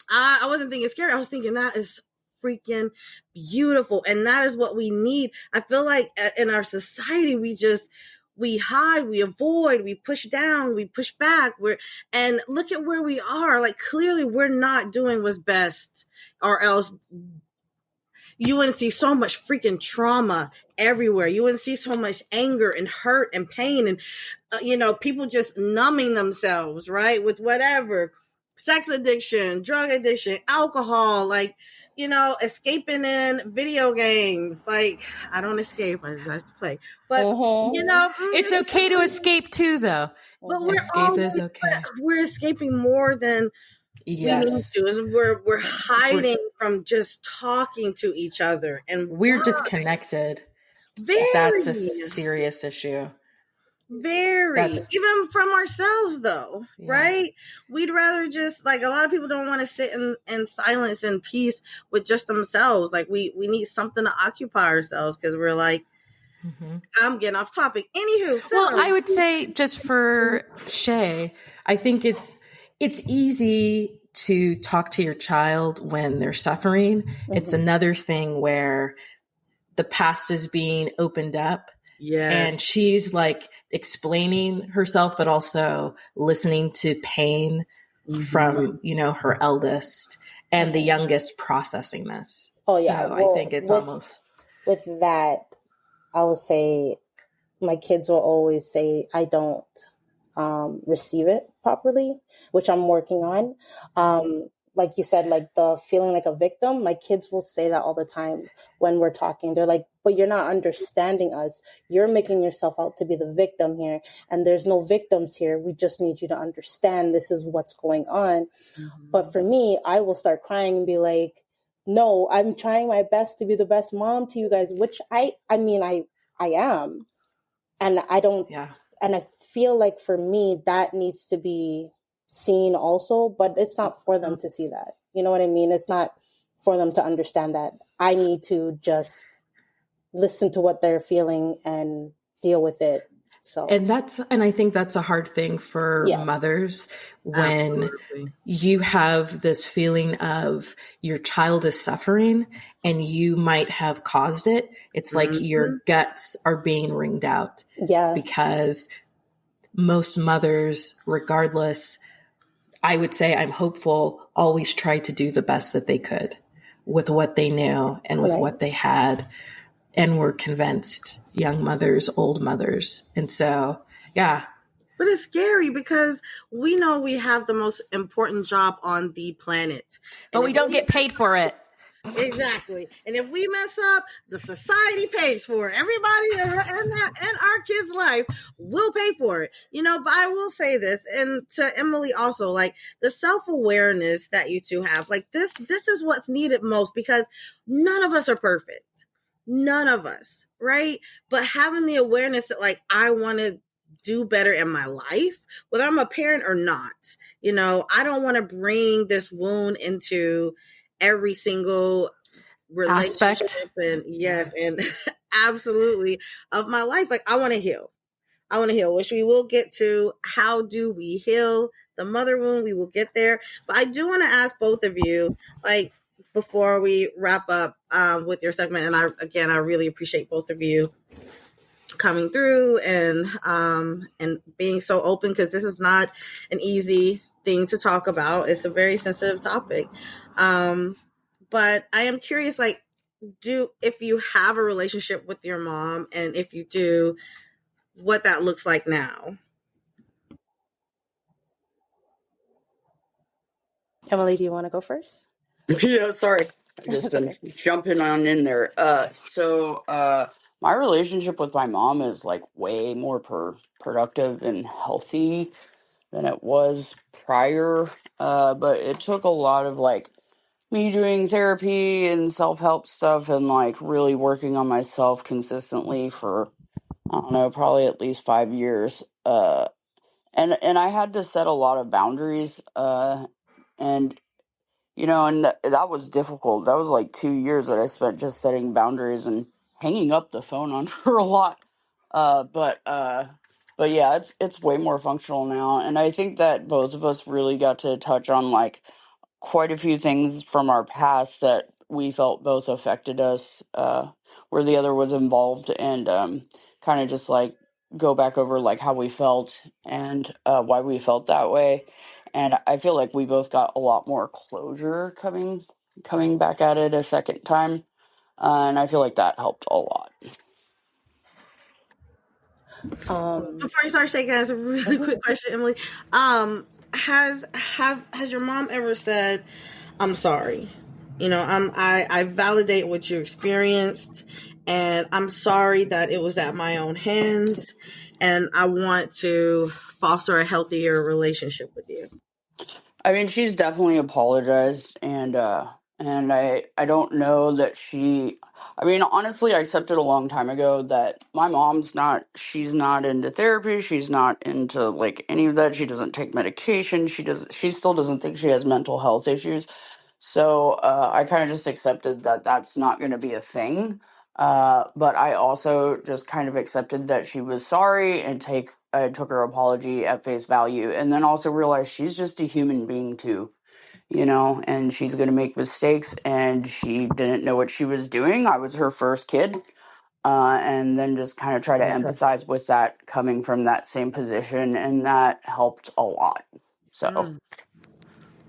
B: I wasn't thinking scary. I was thinking that is freaking beautiful. And that is what we need. I feel like in our society, we hide, we avoid, we push down, we push back. And look at where we are. Like, clearly we're not doing what's best, or else you wouldn't see so much freaking trauma everywhere. You wouldn't see so much anger and hurt and pain and, people just numbing themselves, right? With whatever, sex addiction, drug addiction, alcohol, like, escaping in video games. Like, I don't escape, I just have to play. But,
A: it's okay to escape too, though.
B: But
A: Escape is okay.
B: We're escaping more than we need to, and we're hiding from just talking to each other, and
A: we're disconnected. That's a serious issue.
B: Even from ourselves, though, right? We'd rather just, like, a lot of people don't want to sit in silence and peace with just themselves. Like, we need something to occupy ourselves, because we're like, I'm getting off topic. Anywho,
A: well, I would say, just for Shay, I think it's easy to talk to your child when they're suffering. It's another thing where the past is being opened up.
B: Yeah.
A: And she's like explaining herself, but also listening to pain from, her eldest, and the youngest processing this.
C: Oh, yeah.
A: So I think it's almost.
C: With that, I will say my kids will always say I don't receive it properly, which I'm working on. Like you said, like the feeling like a victim, my kids will say that all the time when we're talking. They're like, but you're not understanding us. You're making yourself out to be the victim here. And there's no victims here. We just need you to understand this is what's going on. But for me, I will start crying and be like, no, I'm trying my best to be the best mom to you guys, which I am. And I don't, and I feel like for me, that needs to be seen also, but it's not for them to see that. You know what I mean? It's not for them to understand that. I need to just listen to what they're feeling and deal with it. So,
A: and I think that's a hard thing for mothers when you have this feeling of your child is suffering and you might have caused it. It's like your guts are being wringed out.
C: Yeah.
A: Because most mothers, regardless, I would say, I'm hopeful, always tried to do the best that they could with what they knew and with what they had, and were convinced, young mothers, old mothers. And so, yeah.
B: But it's scary because we know we have the most important job on the planet.
A: But we don't get paid for it.
B: Exactly. And if we mess up, the society pays for it. Everybody in our kids' life will pay for it. But I will say this, and to Emily also, like, the self-awareness that you two have, like, this is what's needed most, because none of us are perfect. None of us, right? But having the awareness that, like, I want to do better in my life, whether I'm a parent or not. I don't want to bring this wound into every single relationship
A: aspect.
B: And absolutely of my life. Like, I want to heal, which we will get to. How do we heal the mother wound? We will get there. But I do want to ask both of you, like, before we wrap up with your segment, and I really appreciate both of you coming through and being so open, because this is not an easy thing to talk about. It's a very sensitive topic. But I am curious, like, if you have a relationship with your mom, and if you do, what that looks like now.
C: Emily, do you want to go first?
D: Yeah, sorry. I just been jumping on in there. My relationship with my mom is like way more productive and healthy than it was prior. But it took a lot of like me doing therapy and self-help stuff and like really working on myself consistently for, I don't know, probably at least 5 years. And I had to set a lot of boundaries. And and that was difficult. That was like 2 years that I spent just setting boundaries and hanging up the phone on her a lot. But yeah, it's way more functional now. And I think that both of us really got to touch on like quite a few things from our past that we felt both affected us, where the other was involved, and kind of just like go back over like how we felt and why we felt that way. And I feel like we both got a lot more closure coming back at it a second time. And I feel like that helped a lot.
B: Before you start shaking, that's a really quick question, Emily. Has your mom ever said, "I'm sorry"? I validate what you experienced, and I'm sorry that it was at my own hands, and I want to foster a healthier relationship with you.
D: I mean, she's definitely apologized, and I don't know that she. I mean, honestly, I accepted a long time ago that my mom's not. She's not into therapy. She's not into like any of that. She doesn't take medication. She does. She still doesn't think she has mental health issues. So I kind of just accepted that that's not going to be a thing. But I also just kind of accepted that she was sorry and I took her apology at face value, and then also realized she's just a human being too, and she's going to make mistakes, and she didn't know what she was doing. I was her first kid, and then just kind of try to empathize with that coming from that same position, and that helped a lot. So.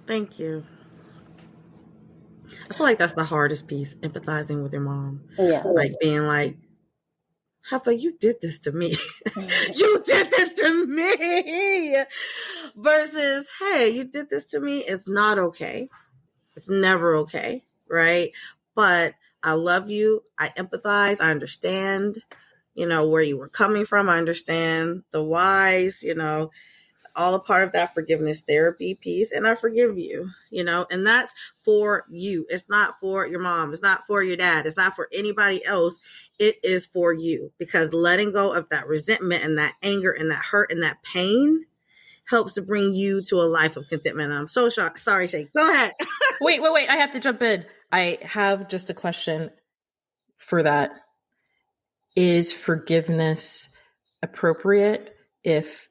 B: Thank you. I feel like that's the hardest piece, empathizing with your mom.
C: Yes.
B: Like being like, Heffa, you did this to me. You did this to me. Versus, hey, you did this to me. It's not okay. It's never okay. Right. But I love you. I empathize. I understand, where you were coming from. I understand the whys, all a part of that forgiveness therapy piece. And I forgive you, and that's for you. It's not for your mom. It's not for your dad. It's not for anybody else. It is for you, because letting go of that resentment and that anger and that hurt and that pain helps to bring you to a life of contentment. And I'm so sorry, Shay. Go ahead.
A: Wait. I have to jump in. I have just a question for that. Is forgiveness appropriate if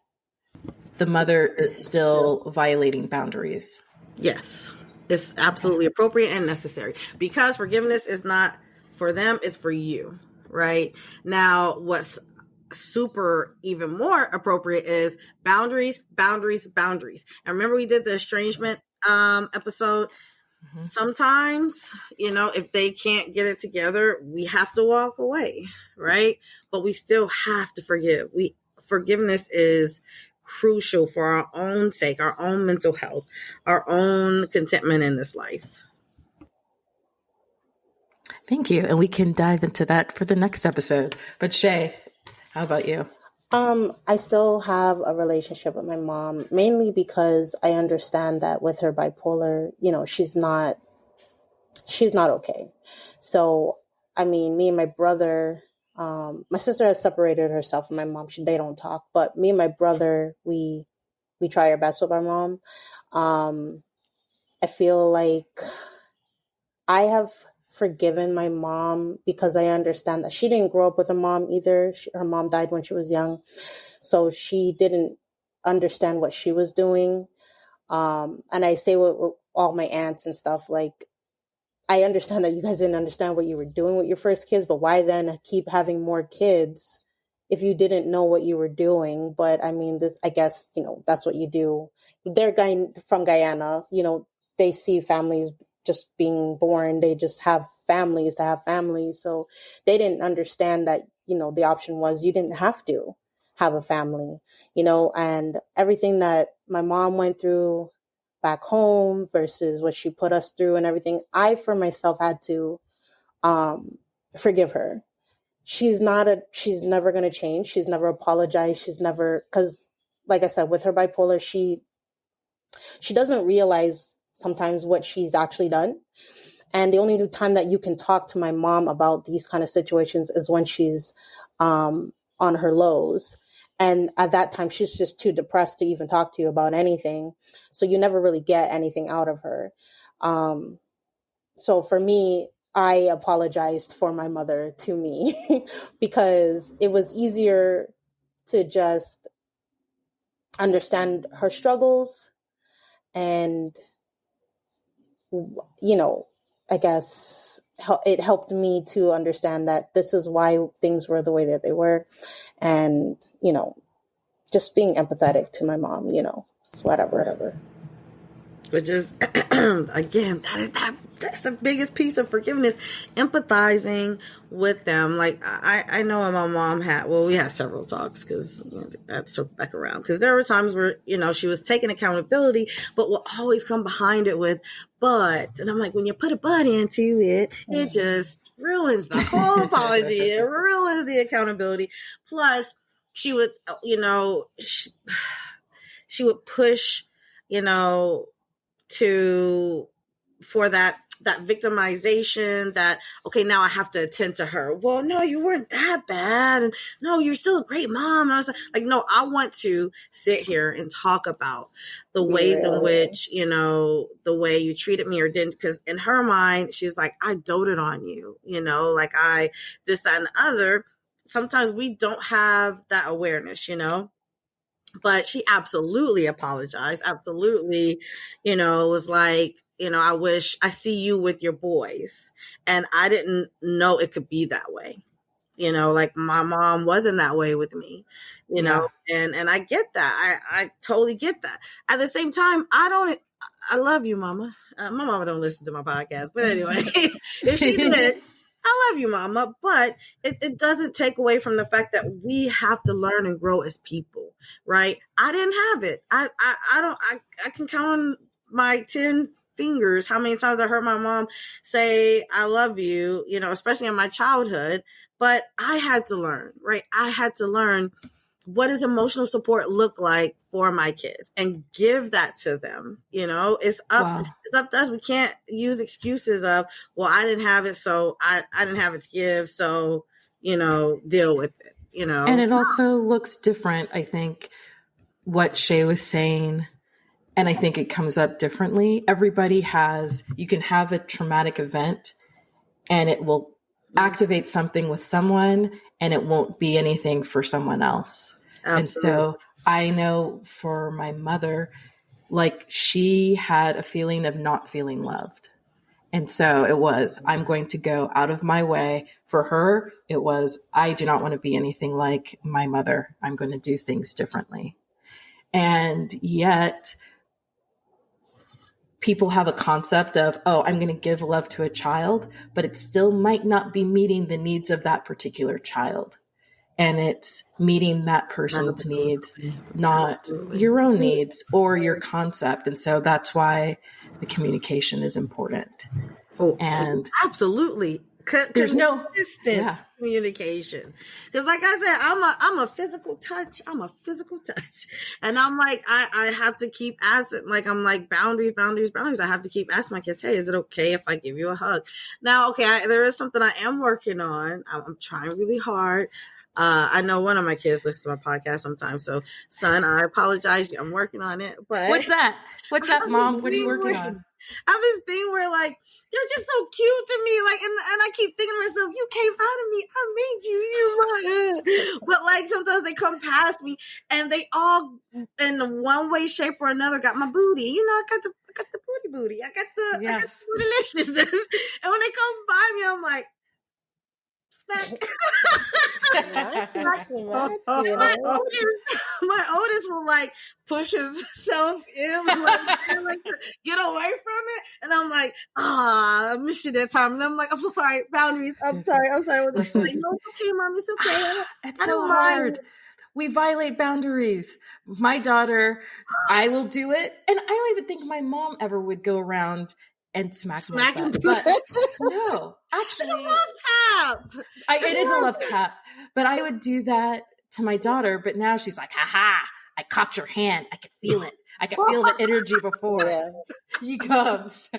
A: the mother is still violating boundaries?
B: Yes, it's absolutely appropriate and necessary, because forgiveness is not for them, it's for you. Right now, what's super even more appropriate is boundaries. And remember, we did the estrangement episode. Mm-hmm. Sometimes, if they can't get it together, we have to walk away, right? But we still have to forgive. Forgiveness is crucial for our own sake, our own mental health, our own contentment in this life.
A: Thank you. And we can dive into that for the next episode. But Shay, how about you?
C: I still have a relationship with my mom, mainly because I understand that with her bipolar, she's not okay. So, I mean, me and my brother, my sister has separated herself from my mom. They don't talk, but me and my brother, we try our best with our mom. I feel like I have forgiven my mom because I understand that she didn't grow up with a mom either. Her mom died when she was young. So she didn't understand what she was doing. And I say with all my aunts and stuff, like, I understand that you guys didn't understand what you were doing with your first kids, but why then keep having more kids if you didn't know what you were doing? But I mean, I guess, that's what you do. They're from Guyana, they see families just being born. They just have families to have families. So they didn't understand that, the option was you didn't have to have a family, and everything that my mom went through back home versus what she put us through and everything. I, for myself, had to forgive her. She's never going to change. She's never apologized. Because like I said, with her bipolar, she doesn't realize sometimes what she's actually done. And the only time that you can talk to my mom about these kind of situations is when she's on her lows. And at that time, she's just too depressed to even talk to you about anything. So you never really get anything out of her. So for me, I apologized for my mother to me because it was easier to just understand her struggles and, I guess it helped me to understand that this is why things were the way that they were. And, just being empathetic to my mom, whatever.
B: Which is, again, that's the biggest piece of forgiveness, empathizing with them. Like, I know my mom we had several talks, because that circled back around, because there were times where, she was taking accountability, but will always come behind it with, but, and I'm like, when you put a but into it, it just ruins the whole apology. It ruins the accountability. Plus, she would, she would push, for that victimization, that, okay, now I have to attend to her. Well, no, you weren't that bad. And no, you're still a great mom. And I was like, no, I want to sit here and talk about the ways in which, the way you treated me or didn't. Because in her mind, she's like, I doted on you, like this, that, and the other. Sometimes we don't have that awareness, but she absolutely apologized. Absolutely, was like, I wish I see you with your boys. And I didn't know it could be that way. Like my mom wasn't that way with me, and I get that. I totally get that. At the same time, I love you, mama. My mama don't listen to my podcast, but anyway, if she did, I love you, mama. But it doesn't take away from the fact that we have to learn and grow as people, right? I didn't have it. I can count on my 10 fingers how many times I heard my mom say, I love you, especially in my childhood. But I had to learn, right? I had to learn, what does emotional support look like for my kids, and give that to them. It's up to us. We can't use excuses of, well, I didn't have it, so I didn't have it to give, so deal with it.
A: And it also looks different, I think, what Shay was saying, and I think it comes up differently. Everybody you can have a traumatic event and it will activate something with someone, and it won't be anything for someone else. Absolutely. And so I know for my mother, like, she had a feeling of not feeling loved. And so it was, I'm going to go out of my way. For her, it was, I do not want to be anything like my mother. I'm going to do things differently. And yet people have a concept of, oh, I'm going to give love to a child, but it still might not be meeting the needs of that particular child. And it's meeting that person's needs, not your own needs or your concept. And so that's why the communication is important.
B: Oh, and absolutely. There's no distant communication. Because like I said, I'm a physical touch. And I'm like, I have to keep asking, like, I'm like, boundaries. I have to keep asking my kids, hey, is it okay if I give you a hug? Now, okay, there is something I am working on. I'm trying really hard. I know one of my kids listens to my podcast sometimes. So, son, I apologize. I'm working on it. But
A: what's that, Mom? What are you working on?
B: I have this thing where, like, you're just so cute to me. Like, and I keep thinking to myself, you came out of me. I made you. You're my. But, like, sometimes they come past me and they all, in one way, shape, or another, got my booty. I got the booty. I got the deliciousness. And when they come by me, I'm like, smack. My oldest will, like, push himself in, like, get away from it, and I'm like, I missed you that time, and I'm like, I'm so sorry, boundaries. I'm sorry. Listen, like, no, it's okay, Mom. It's okay.
A: It's so hard. We violate boundaries. My daughter, I will do it, and I don't even think my mom ever would go around and smack him. But no, actually,
B: it's a love tap.
A: It is a love tap. But I would do that to my daughter. But now she's like, ha! I caught your hand. I could feel it. I could feel the energy before he comes.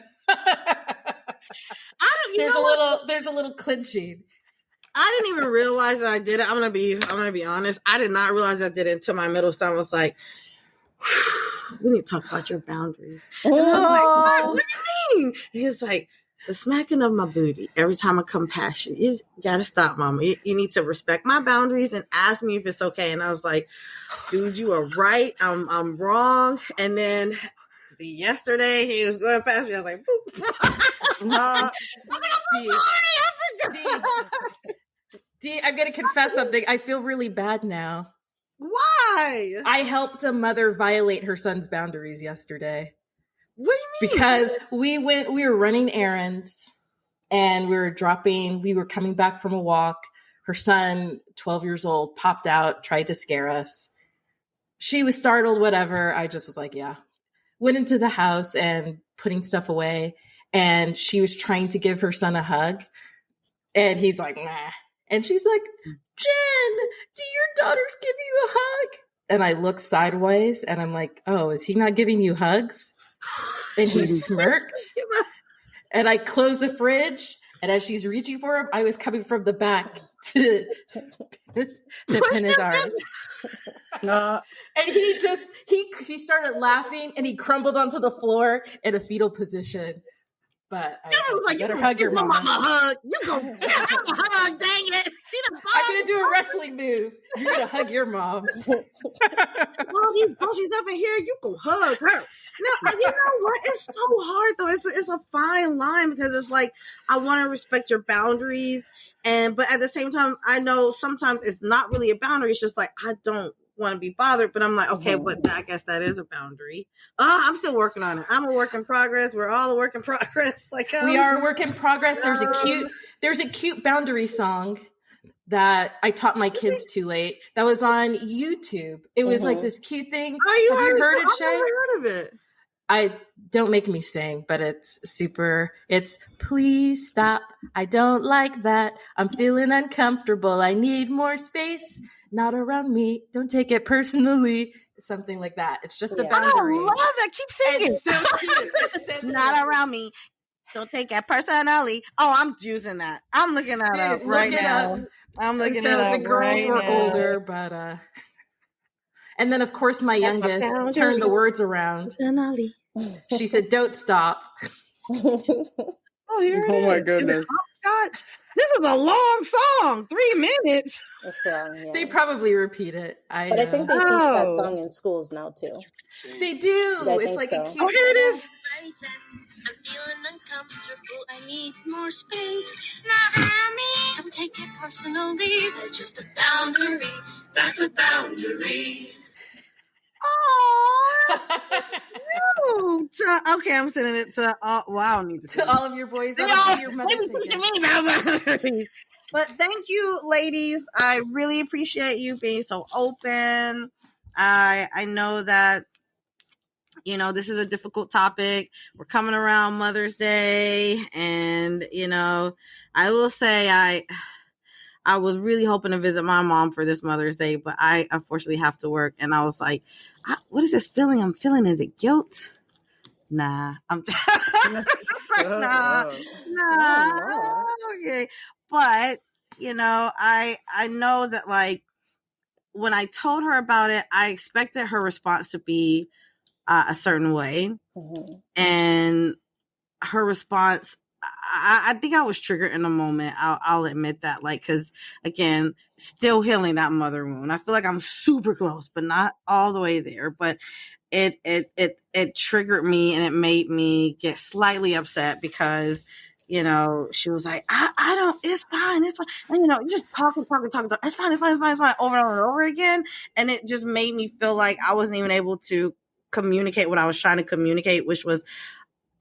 A: There's a little clinching.
B: I didn't even realize that I did it. I'm gonna be honest. I did not realize I did it until my middle son was like, we need to talk about your boundaries. And I'm like, what do you mean? He's like, the smacking of my booty every time I come past you. You gotta stop, Mama. You need to respect my boundaries and ask me if it's okay. And I was like, dude, you are right. I'm wrong. And then yesterday he was going past me. I was like, boop.
A: Dee, I'm going to confess something. I feel really bad now.
B: Why?
A: I helped a mother violate her son's boundaries yesterday.
B: What do you mean?
A: Because we were running errands and we were coming back from a walk. Her son, 12 years old, popped out, tried to scare us. She was startled, whatever. I just was like, yeah. Went into the house and putting stuff away. And she was trying to give her son a hug. And he's like, nah. And she's like, Jen, do your daughters give you a hug? And I look sideways and I'm like, oh, is he not giving you hugs? And he smirked. And I closed the fridge. And as she's reaching for him, I was coming from the back to pin his arms. And he started laughing and he crumbled onto the floor in a fetal position. But I was like, you better hug your mama.
B: Hug. You go have a hug, dang it.
A: I'm going to do a wrestling move. You're going to hug your mom.
B: All these groceries up in here, you go hug her. No, you know what? It's so hard, though. It's a fine line because it's like, I want to respect your boundaries. But at the same time, I know sometimes it's not really a boundary. It's just like, I don't want to be bothered, but I'm like, okay, but I guess that is a boundary. I'm still working on it. I'm a work in progress. We're all a work in progress. Like
A: we are a work in progress. There's a cute boundary song that I taught my kids too late. That was on YouTube. It was like this cute thing.
B: Oh,
A: Have you heard it, Shay?
B: I've never heard of it.
A: I don't make me sing, but it's please stop. I don't like that. I'm feeling uncomfortable. I need more space. Not around me. Don't take it personally. Something like that. It's just a boundary.
B: I love that. Keep singing.
A: It's so cute. It's so
B: not around me. Don't take it personally. Oh, I'm using that. I'm looking that up right now. I'm looking it up.
A: The girls were older, but and then of course my youngest turned the words around. She said, "Don't stop."
B: Oh, here it is.
D: Oh my goodness.
B: God, this is a long song. 3 minutes.
C: Yeah.
A: They probably repeat it.
C: But I think they teach that song in schools now too.
A: They do. It's like a cute.
B: Oh, here it is.
E: I'm feeling uncomfortable. I need more space. Not around me. Don't take it personally. That's just a boundary. That's a boundary.
B: Oh, okay, I'm sending it to wow, I need to
A: all of your boys. Your
B: maybe pushing me about boundaries. But thank you, ladies. I really appreciate you being so open. I know that this is a difficult topic. We're coming around Mother's Day, and I will say I was really hoping to visit my mom for this Mother's Day, but I unfortunately have to work. And I was like, what is this feeling I'm feeling? Is it guilt? Nah. Nah. Okay. But, I know that like when I told her about it, I expected her response to be a certain way. Mm-hmm. And her response, I think I was triggered in the moment. I'll admit that, because again, still healing that mother wound. I feel like I'm super close, but not all the way there. But it triggered me, and it made me get slightly upset because she was like, I don't. It's fine. And just talking. It's fine. Over and over again, and it just made me feel like I wasn't even able to communicate what I was trying to communicate, which was,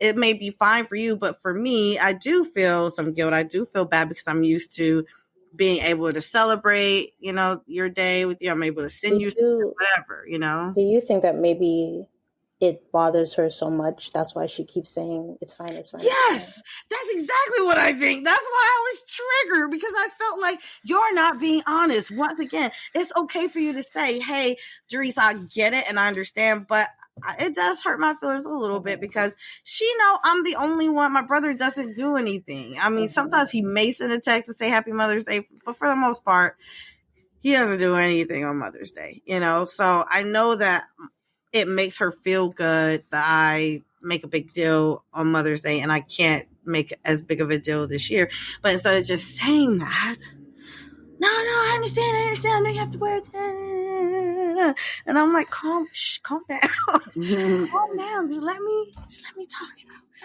B: it may be fine for you, but for me, I do feel some guilt. I do feel bad because I'm used to being able to celebrate, your day with you. I'm able to send you whatever,
C: Do you think that maybe it bothers her so much? That's why she keeps saying it's fine.
B: Yes, that's exactly what I think. That's why I was triggered, because I felt like you're not being honest. Once again, it's okay for you to say, hey, Jerice, I get it and I understand, but it does hurt my feelings a little bit because she know I'm the only one. My brother doesn't do anything. I mean, sometimes he may send a text and say Happy Mother's Day, but for the most part, he doesn't do anything on Mother's Day, So I know that it makes her feel good that I make a big deal on Mother's Day, and I can't make as big of a deal this year. But instead of just saying that, no, I understand. I know you have to work. And I'm like, calm down. Calm down. Just let me talk.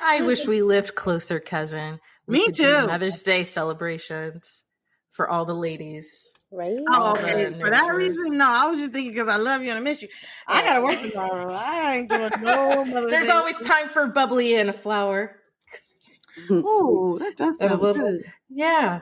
A: I wish we lived closer, cousin. We
B: Me
A: could do
B: too.
A: Mother's Day celebrations for all the ladies,
C: Right?
B: Oh,
A: all
B: okay.
A: the
B: For that
A: nurturers.
B: reason, no. I was just thinking because I love you and I miss you. I gotta work tomorrow. I ain't doing no Mother's
A: There's
B: Day.
A: always time for bubbly and a flower.
B: Ooh, that does
A: And a
B: sound
A: little,
B: good.
A: yeah.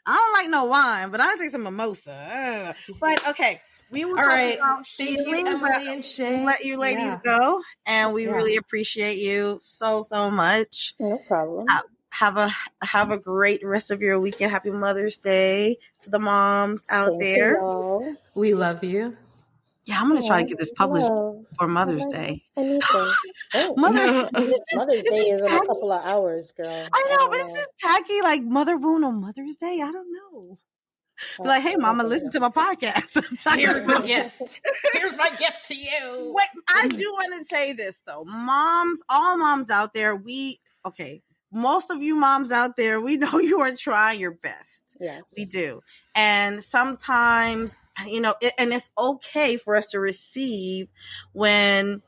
B: I don't like no wine, but I take some mimosa. But okay, we will
A: All
B: talk
A: right.
B: about
A: Thank you,
B: healing, but
A: Emily and
B: we'll
A: Shay.
B: let you ladies
A: Yeah.
B: go, and we
A: Yeah.
B: really appreciate you so much.
C: No problem.
B: Have a great rest of your weekend. Happy Mother's Day to the moms out
C: Same to
B: there.
C: y'all.
A: We love you.
B: Yeah, I'm gonna try to
C: Oh,
B: get this published
C: love.
B: for
C: I
B: Mother's
C: like
B: Day.
C: anything. Oh, Mother's
B: Is
C: Day
B: this
C: is in a
B: tacky?
C: couple of hours, girl.
B: I
C: I
B: know,
C: don't
B: but is
C: know.
B: this tacky like mother wound on Mother's Day? I don't know.
C: I
B: Like, hey,
C: don't
B: mama,
C: think
B: listen to my podcast. I'm talking
A: Here's
B: about
A: a gift. Here's my gift to you.
B: Wait, I do want to say this though. Moms, all moms out there, most of you moms out there, we know you are trying your best.
C: Yes.
B: We do. And sometimes, and it's okay for us to receive when,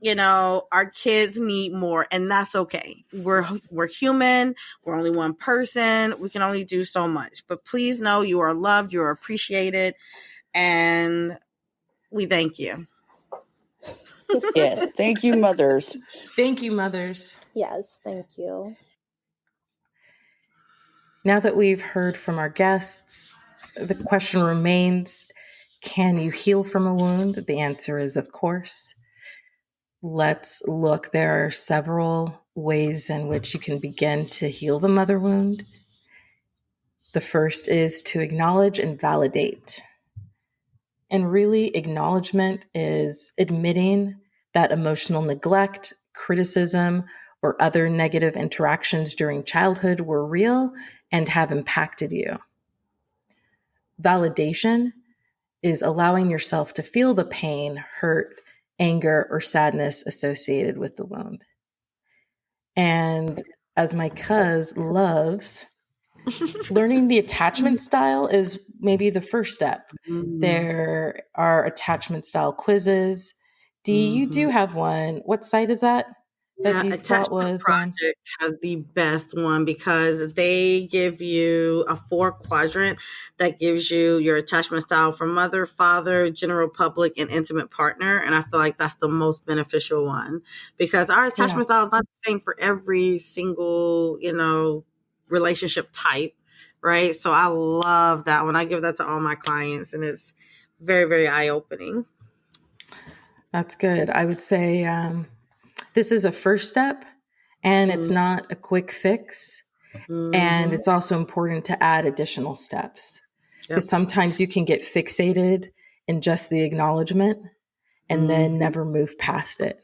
B: our kids need more, and that's okay. We're human. We're only one person. We can only do so much. But please know you are loved, you are appreciated, and we thank you.
D: Yes, thank you, mothers.
A: Thank you, mothers.
C: Yes, thank you.
A: Now that we've heard from our guests, the question remains, can you heal from a wound? The answer is, of course. Let's look. There are several ways in which you can begin to heal the mother wound. The first is to acknowledge and validate. And really, acknowledgement is admitting that emotional neglect, criticism, or other negative interactions during childhood were real and have impacted you. Validation is allowing yourself to feel the pain, hurt, anger, or sadness associated with the wound. And as my cuz loves, learning the attachment style is maybe the first step. There are attachment style quizzes. Dee, you do have one. What site is that?
B: Yeah,
A: That you thought
B: Attachment
A: was
B: Project has the best one because they give you a 4-quadrant that gives you your attachment style for mother, father, general public, and intimate partner. And I feel like that's the most beneficial one because our attachment style is not the same for every single, relationship type, right? So I love that one. I give that to all my clients, and it's very, very eye-opening.
A: That's good. I would say this is a first step, and it's not a quick fix. And it's also important to add additional steps because sometimes you can get fixated in just the acknowledgement and then never move past it.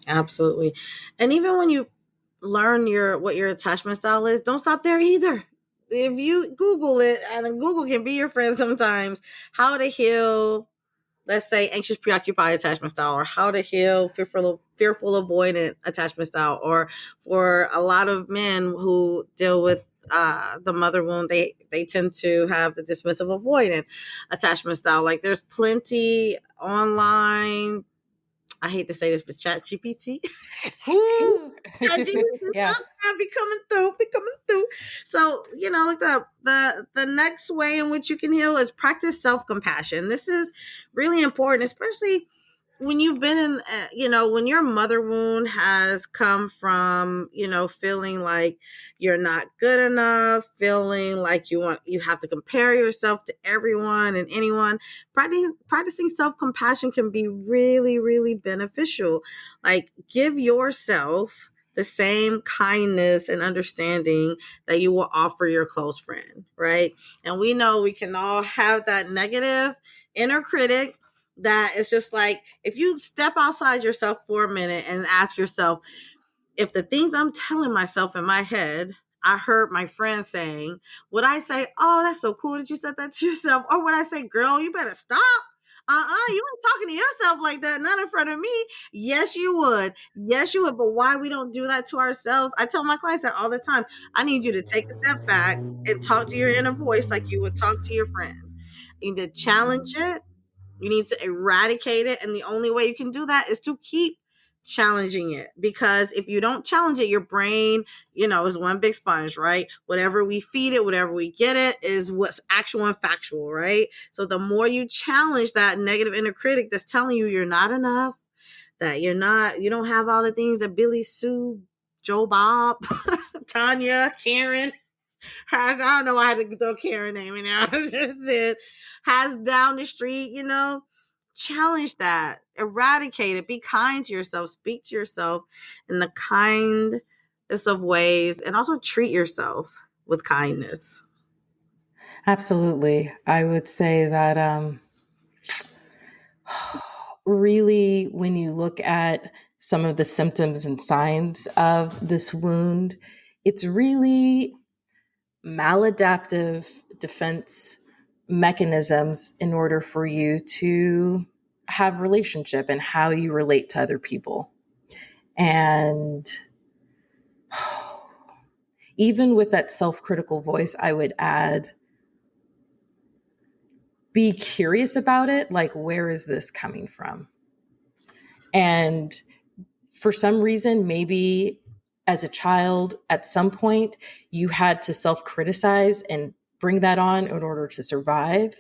B: Absolutely. And even when you learn what your attachment style is, don't stop there either. If you Google it, and then Google can be your friend sometimes, how to heal, let's say, anxious preoccupied attachment style, or how to heal fearful avoidant attachment style, or for a lot of men who deal with the mother wound, they tend to have the dismissive avoidant attachment style. Like there's plenty online. I hate to say this, but Chat GPT.
A: Yeah.
B: Be coming through. So, like the next way in which you can heal is practice self-compassion. This is really important, especially when you've been in, when your mother wound has come from, feeling like you're not good enough, feeling like you have to compare yourself to everyone and anyone. Practicing self-compassion can be really, really beneficial. Like, give yourself the same kindness and understanding that you will offer your close friend, right? And we know we can all have that negative inner critic that is just like, if you step outside yourself for a minute and ask yourself, if the things I'm telling myself in my head, I heard my friend saying, would I say, oh, that's so cool that you said that to yourself? Or would I say, girl, you better stop? You ain't talking to yourself like that, not in front of me. Yes, you would. Yes, you would. But why we don't do that to ourselves? I tell my clients that all the time. I need you to take a step back and talk to your inner voice like you would talk to your friend. You need to challenge it. You need to eradicate it. And the only way you can do that is to keep challenging it. Because if you don't challenge it, your brain, is one big sponge, right? Whatever we feed it, whatever we get it is what's actual and factual, right? So the more you challenge that negative inner critic that's telling you you're not enough, that you don't have all the things that Billy Sue, Joe Bob, Tanya, Karen has, I don't know why I had to throw Karen name in there. It's just it has down the street, challenge that, eradicate it, be kind to yourself, speak to yourself in the kindest of ways, and also treat yourself with kindness.
A: Absolutely. I would say that really, when you look at some of the symptoms and signs of this wound, it's really maladaptive defense mechanisms in order for you to have relationship and how you relate to other people. And even with that self-critical voice, I would add, be curious about it. Like, where is this coming from? And for some reason, maybe as a child, at some point, you had to self-criticize and bring that on in order to survive.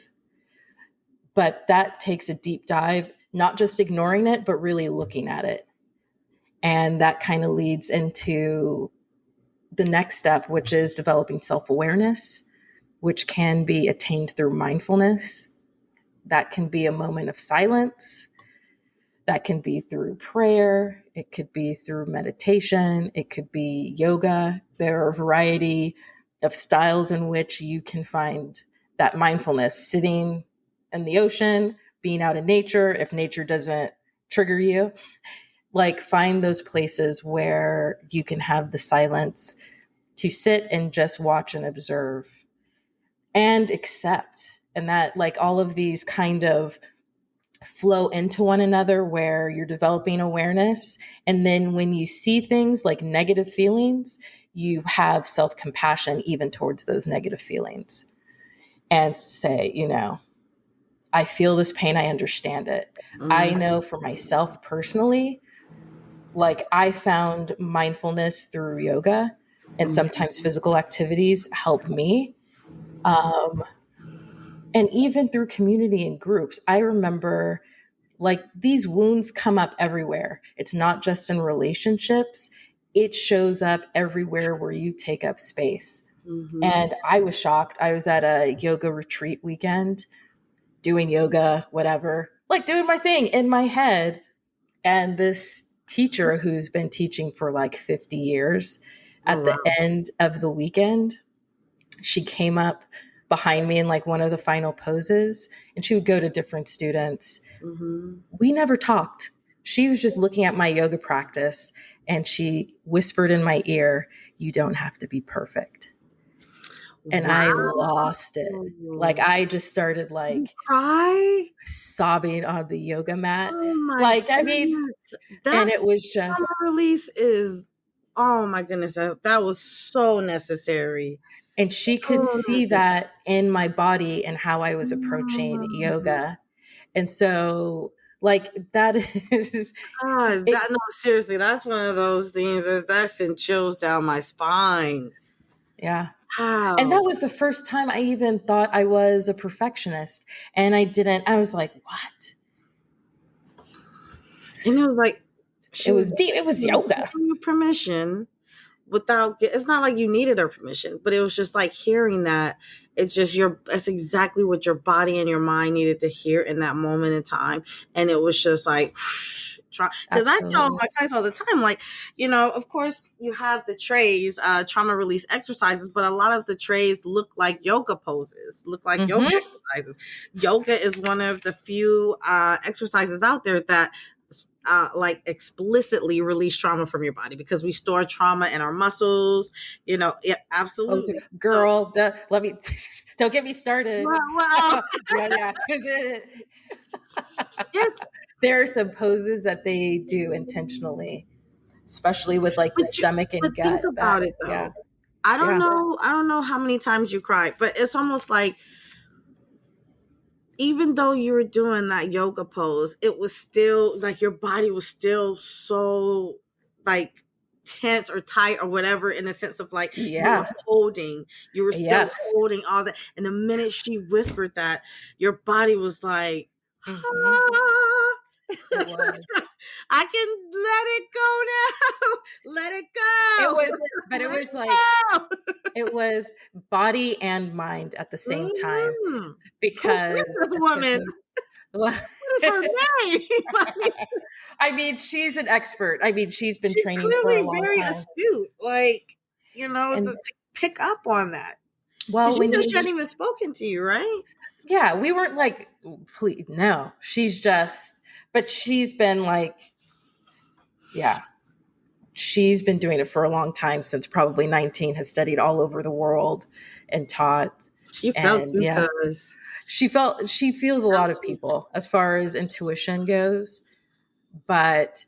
A: But that takes a deep dive, not just ignoring it, but really looking at it. And that kind of leads into the next step, which is developing self-awareness, which can be attained through mindfulness. That can be a moment of silence. That can be through prayer. It could be through meditation. It could be yoga. There are a variety of styles in which you can find that mindfulness, sitting in the ocean, being out in nature. If nature doesn't trigger you, like, find those places where you can have the silence to sit and just watch and observe and accept. And that, like, all of these kind of flow into one another, where you're developing awareness. And then when you see things like negative feelings, you have self-compassion even towards those negative feelings and say, I feel this pain. I understand it. I know for myself personally, like, I found mindfulness through yoga and sometimes physical activities help me. And even through community and groups. I remember, like, these wounds come up everywhere. It's not just in relationships. It shows up everywhere where you take up space. And I was shocked. I was at a yoga retreat weekend doing yoga, whatever, like doing my thing in my head. And this teacher who's been teaching for like 50 years, at the end of the weekend, she came up behind me in like one of the final poses, and she would go to different students. We never talked. She was just looking at my yoga practice, and she whispered in my ear, "You don't have to be perfect." And I lost it. Like, I just started like
B: Cry?
A: sobbing on the yoga mat.
B: Oh my
A: Like, I
B: goodness.
A: mean,
B: That
A: and it was just,
B: trauma release is, oh my goodness, that was so necessary.
A: and she could see that in my body and how I was approaching yoga. And so, like, that is,
B: God, no, seriously, that's one of those things that sent chills down my spine.
A: yeah.
B: Wow.
A: And that was the first time I even thought I was a perfectionist. And I was like, what?
B: And it was like,
A: It was deep. It was yoga.
B: giving you permission without, it's not like you needed her permission, but it was just like hearing that. It's just that's exactly what your body and your mind needed to hear in that moment in time. And it was just like, because I tell my clients all the time, like, of course you have the trays, trauma release exercises, but a lot of the trays look like yoga poses, look like yoga exercises. Yoga is one of the few exercises out there that like explicitly release trauma from your body, because we store trauma in our muscles, absolutely.
A: Oh, girl, let me, don't get me started.
B: Wow.
A: Yeah.
B: It's
A: There are some poses that they do intentionally, especially with like the stomach
B: but
A: and
B: think
A: gut. That
B: about it
A: yeah,
B: though. I don't
A: yeah,
B: know. I don't know how many times you cried, but it's almost like even though you were doing that yoga pose, it was still like your body was still so like tense or tight or whatever, in the sense of like
A: yeah,
B: you were still
A: yes.
B: holding all that. And the minute she whispered that, your body was like,
A: Hmm.
B: ah,
A: It was.
B: I can let it go now. Let it
A: It
B: go.
A: was, but it
B: Let
A: was like
B: it go.
A: it was body and mind at the same time
B: Mhm. Who is
A: because
B: this woman?
A: well,
B: What is her name? I mean,
A: I mean, she's an expert. I mean, she's been
B: she's
A: training for a
B: clearly
A: long
B: very
A: time.
B: astute. Like,
A: And
B: to pick up on that.
A: well,
B: Because you
A: when
B: said
A: you
B: she hadn't even spoken to you, right?
A: yeah, we weren't like, please, no. She's just, but she's been like, yeah, she's been doing it for a long time since probably 19, has studied all over the world and taught.
B: She felt
A: And
B: you,
A: yeah,
B: cuz.
A: she feels a lot of people as far as intuition goes. But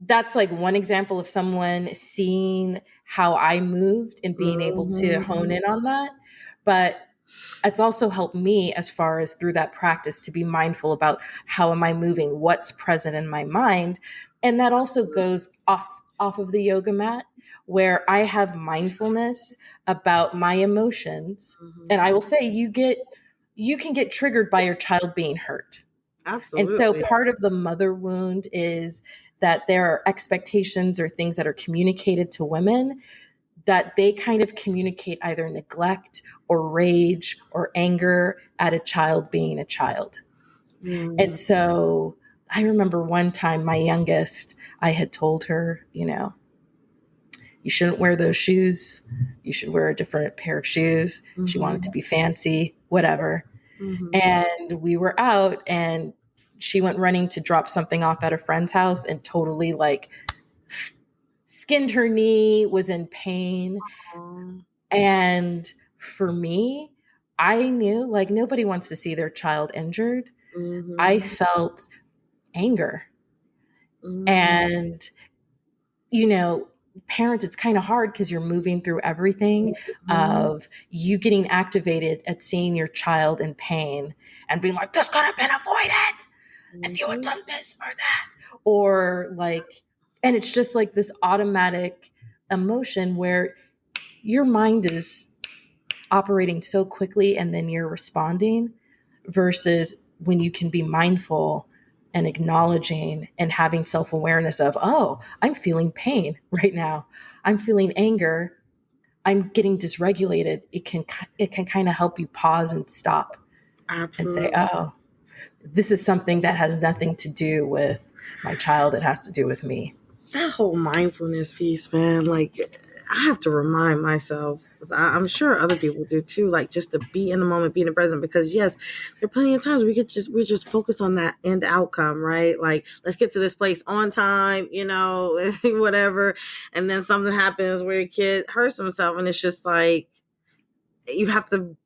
A: that's like one example of someone seeing how I moved and being able to hone
B: Mm-hmm.
A: in on that. But it's also helped me as far as through that practice to be mindful about how am I moving, what's present in my mind. And that also goes off of the yoga mat where I have mindfulness about my emotions.
B: Mm-hmm.
A: And I will say you can get triggered by your child being hurt. And so
B: Absolutely.
A: part of the mother wound is that there are expectations or things that are communicated to women that they kind of communicate either neglect or rage or anger at a child being a child.
B: Yeah.
A: And so I remember one time my youngest, I had told her, you shouldn't wear those shoes. You should wear a different pair of shoes. She wanted to
B: Mm-hmm.
A: be fancy, whatever.
B: Mm-hmm.
A: And we were out and she went running to drop something off at a friend's house and totally like skinned her knee, was in pain. And for me, I knew like nobody wants to see their child injured. I
B: Mm-hmm.
A: felt anger.
B: Mm-hmm.
A: And, you know, parents, it's kind of hard because you're moving through everything of you getting activated at seeing your child in pain and being like, this could have been avoided if you had
B: Mm-hmm.
A: done this or that. Or like, and it's just like this automatic emotion where your mind is operating so quickly and then you're responding versus when you can be mindful and acknowledging and having self-awareness of, oh, I'm feeling pain right now, I'm feeling anger, I'm getting dysregulated. It can kind of help you pause and stop and say,
B: Absolutely.
A: oh, this is something that has nothing to do with my child, it has to do with me.
B: That whole mindfulness piece, man, like I have to remind myself, 'cause I'm sure other people do too, like just to be in the moment, be in the present. Because yes, there are plenty of times we just focus on that end outcome, right? Like let's get to this place on time, whatever. And then something happens where your kid hurts himself, and it's just like you have to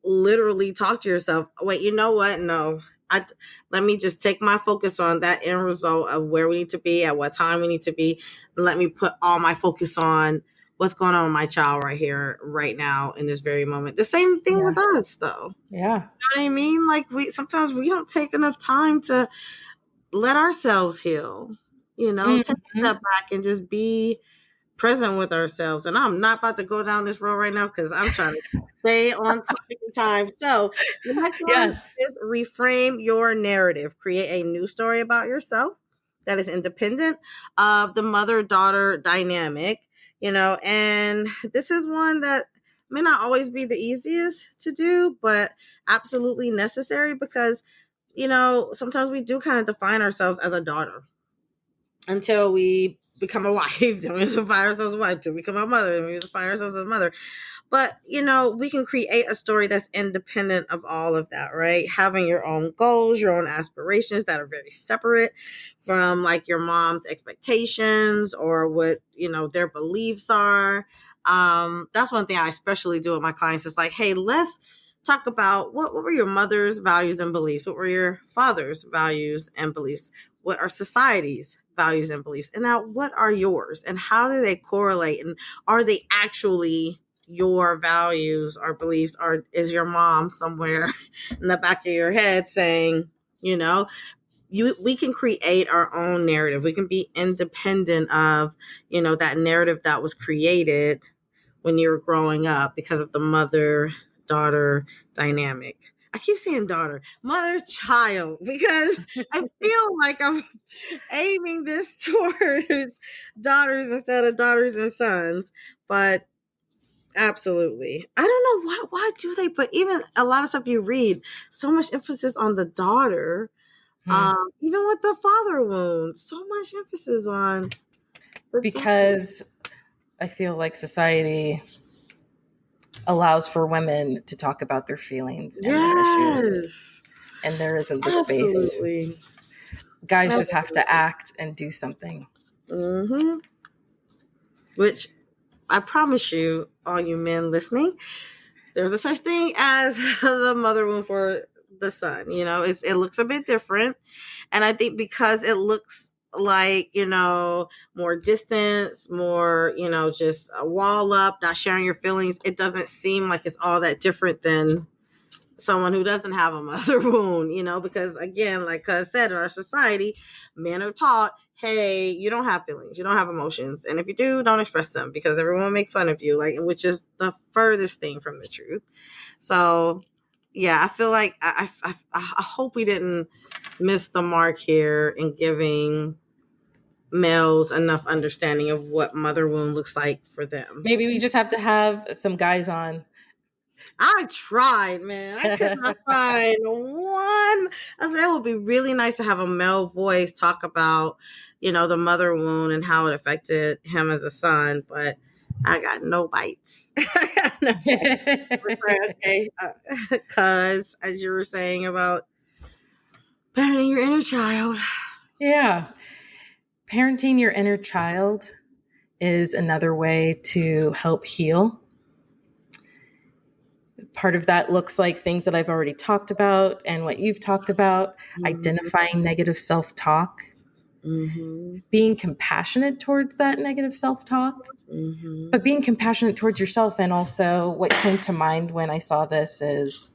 B: literally talk to yourself. Wait, you know what? No. I Let me just take my focus on that end result of where we need to be at what time we need to be. And let me put all my focus on what's going on with my child right here, right now, in this very moment. The same thing
A: Yeah.
B: with us, though.
A: Yeah.
B: You know what I mean? Like sometimes we don't take enough time to let ourselves heal. Take a
A: Mm-hmm.
B: step back and just be present with ourselves. And I'm not about to go down this road right now because I'm trying to stay on topic and time. So the next one
A: Yes.
B: is reframe your narrative. Create a new story about yourself that is independent of the mother-daughter dynamic. And this is one that may not always be the easiest to do, but absolutely necessary because, sometimes we do kind of define ourselves as a daughter until we become a wife. Then we define ourselves as a wife. Till we become a mother. Then we define ourselves as a mother. But, we can create a story that's independent of all of that, right? Having your own goals, your own aspirations that are very separate from like your mom's expectations or what, their beliefs are. That's one thing I especially do with my clients. Is like, hey, let's talk about what were your mother's values and beliefs? What were your father's values and beliefs? What are society's values and beliefs? And now what are yours? And how do they correlate? And are they actually your values or beliefs? Or is your mom somewhere in the back of your head saying, you know, we can create our own narrative. We can be independent of, you know, that narrative that was created when you were growing up because of the mother daughter dynamic. I keep saying daughter, mother child, because I feel like I'm aiming this towards daughters instead of daughters and sons. But absolutely, I don't know why do they put even a lot of stuff you read so much emphasis on the daughter. Even with the father wound, so much emphasis on the
A: Because I feel like society allows for women to talk about their feelings and their issues,
B: yes,
A: and there isn't the space.
B: absolutely.
A: Guys just have to act and do something.
B: Mm-hmm. Which I promise you, all you men listening, there's a such thing as the mother wound for the son. You know, it looks a bit different, and I think because it looks like, you know, more distance, more, you know, just a wall up, not sharing your feelings, it doesn't seem like it's all that different than someone who doesn't have a mother wound, you know, because again, like Cuz said, in our society, men are taught, hey, you don't have feelings, you don't have emotions, and if you do, don't express them because everyone will make fun of you, like, which is the furthest thing from the truth. So yeah, I feel like I hope we didn't miss the mark here in giving males enough understanding of what mother wound looks like for them.
A: Maybe we just have to have some guys on.
B: I tried, man. I could not find one. I said it would be really nice to have a male voice talk about, you know, the mother wound and how it affected him as a son, but I got no bites. I got no bites. Okay, because as you were saying about parenting your inner child.
A: Yeah. Parenting your inner child is another way to help heal. Part of that looks like things that I've already talked about and what you've talked about, identifying negative self-talk, being compassionate towards that negative self-talk, but being compassionate towards yourself. And also what came to mind when I saw this is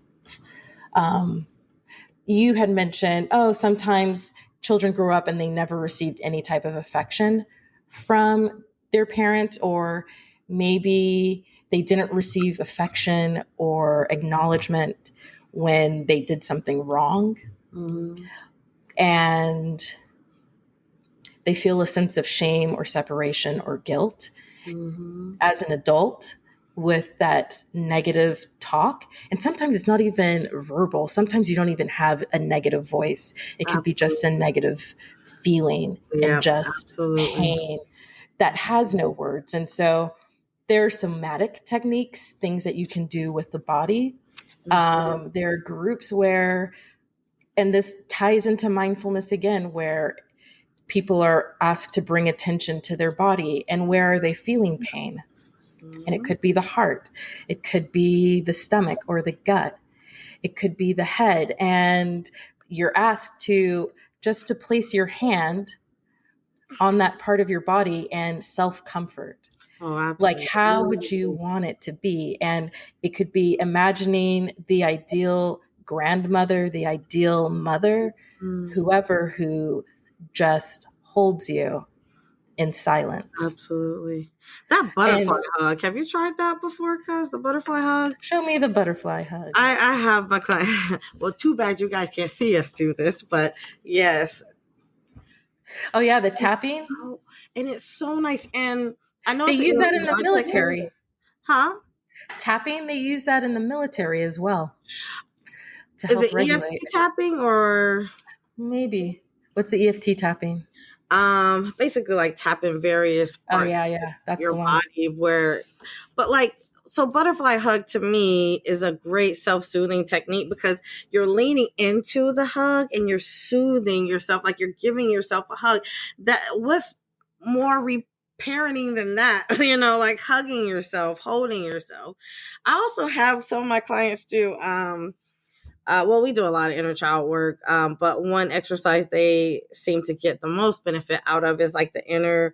A: you had mentioned, sometimes children grow up and they never received any type of affection from their parent, or maybe they didn't receive affection or acknowledgement when they did something wrong. And they feel a sense of shame or separation or guilt as an adult with that negative talk. And sometimes it's not even verbal. Sometimes you don't even have a negative voice. It can be just a negative feeling and just pain that has no words. And so there are somatic techniques, things that you can do with the body. There are groups where, and this ties into mindfulness again, where people are asked to bring attention to their body and where are they feeling pain. And it could be the heart. It could be the stomach or the gut. It could be the head. And you're asked to just to place your hand on that part of your body and self-comfort. Like, how would you want it to be? And it could be imagining the ideal grandmother, the ideal mother, whoever who just holds you in silence.
B: Absolutely. That butterfly hug. Have you tried that before, Cuz? The butterfly hug?
A: Show me the butterfly hug.
B: I have my client. Well, too bad you guys can't see us do this, but yes.
A: Oh, yeah, the tapping?
B: Oh, and it's so nice. And I know
A: they use that in the military.
B: Huh?
A: Tapping, they use that in the military as well. To
B: Is
A: help
B: it
A: regulate.
B: EFT tapping or?
A: Maybe. What's the EFT tapping?
B: Basically like tapping various parts
A: that's
B: of your
A: the one.
B: body but like, so butterfly hug to me is a great self-soothing technique because you're leaning into the hug and you're soothing yourself, like you're giving yourself a hug. That what's more parenting than that, like hugging yourself, holding yourself. I also have some of my clients do well, we do a lot of inner child work, but one exercise they seem to get the most benefit out of is like the inner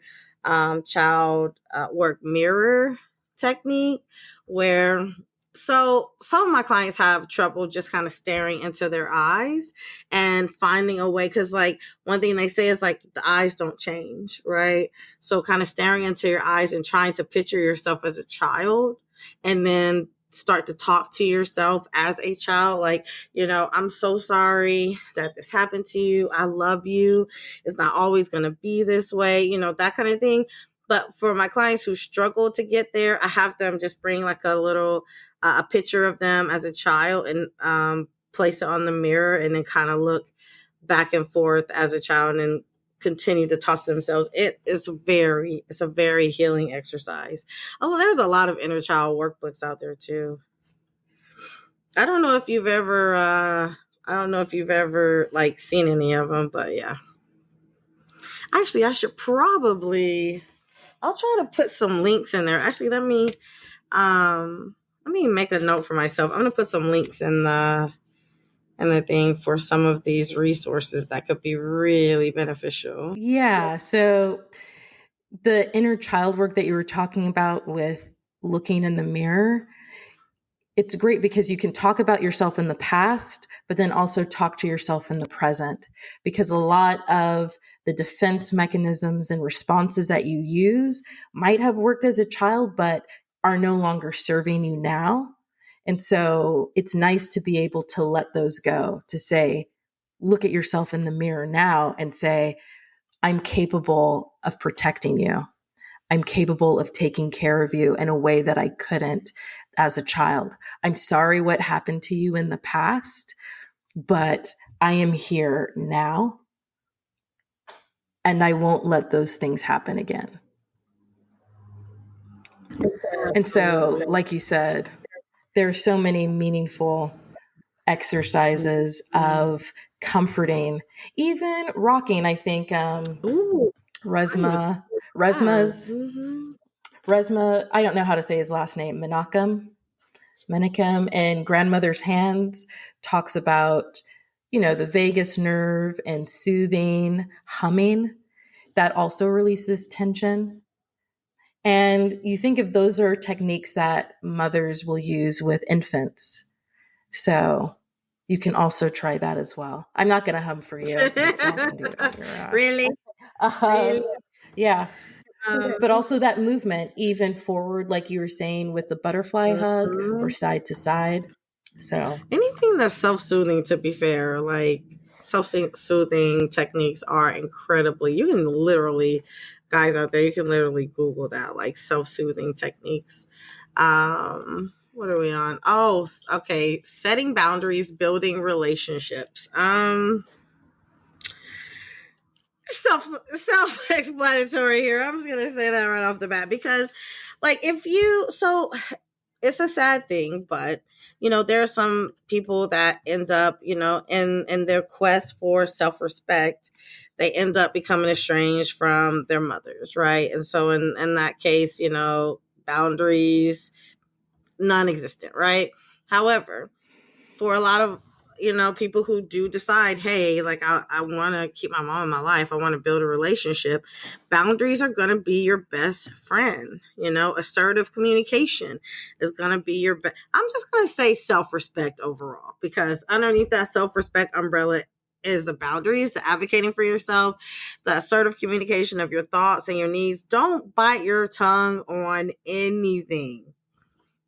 B: child work mirror technique, where so some of my clients have trouble just kind of staring into their eyes and finding a way, because like one thing they say is like the eyes don't change, right? So kind of staring into your eyes and trying to picture yourself as a child, and then start to talk to yourself as a child, like, I'm so sorry that this happened to you. I love you. It's not always going to be this way, that kind of thing. But for my clients who struggle to get there, I have them just bring like a little, a picture of them as a child, and place it on the mirror, and then kind of look back and forth as a child, and continue to talk to themselves. It's a very healing exercise. Oh, there's a lot of inner child workbooks out there too. I don't know if you've ever like seen any of them, but yeah. Actually, I'll try to put some links in there. Actually, let me make a note for myself. I'm going to put some links in the thing for some of these resources that could be really beneficial.
A: Yeah. So the inner child work that you were talking about with looking in the mirror, it's great because you can talk about yourself in the past, but then also talk to yourself in the present, because a lot of the defense mechanisms and responses that you use might have worked as a child, but are no longer serving you now. And so it's nice to be able to let those go, to say, look at yourself in the mirror now and say, I'm capable of protecting you. I'm capable of taking care of you in a way that I couldn't as a child. I'm sorry what happened to you in the past, but I am here now, and I won't let those things happen again. And so, like you said, there are so many meaningful exercises of comforting, even rocking. I think
B: Ooh,
A: Resma,
B: yes.
A: Resma's Resma, I don't know how to say his last name, Menachem, and Grandmother's Hands talks about, the vagus nerve and soothing, humming. That also releases tension. And you think of those are techniques that mothers will use with infants. So you can also try that as well. I'm not going to hum for you. You can do it on your own.
B: Really?
A: Uh,
B: Really?
A: yeah.
B: Um,
A: But also that movement, even forward, like you were saying, with the butterfly hug or
B: mhm.
A: side to side. So,
B: Anything that's self-soothing, to be fair, like self-soothing techniques are incredibly, you can literally, guys out there, you can literally Google that, like self-soothing techniques. What are we on? Oh, okay. Setting boundaries, building relationships. Self-explanatory here. I'm just gonna say that right off the bat, because like if you so it's a sad thing, but there are some people that end up, in their quest for self-respect, they end up becoming estranged from their mothers, right? And so in that case, boundaries non-existent, right? However, for a lot of people who do decide, hey, like I want to keep my mom in my life, I want to build a relationship, boundaries are going to be your best friend. Assertive communication is going to be your best. I'm just going to say self-respect overall, because underneath that self-respect umbrella is the boundaries, the advocating for yourself, the assertive communication of your thoughts and your needs. Don't bite your tongue on anything.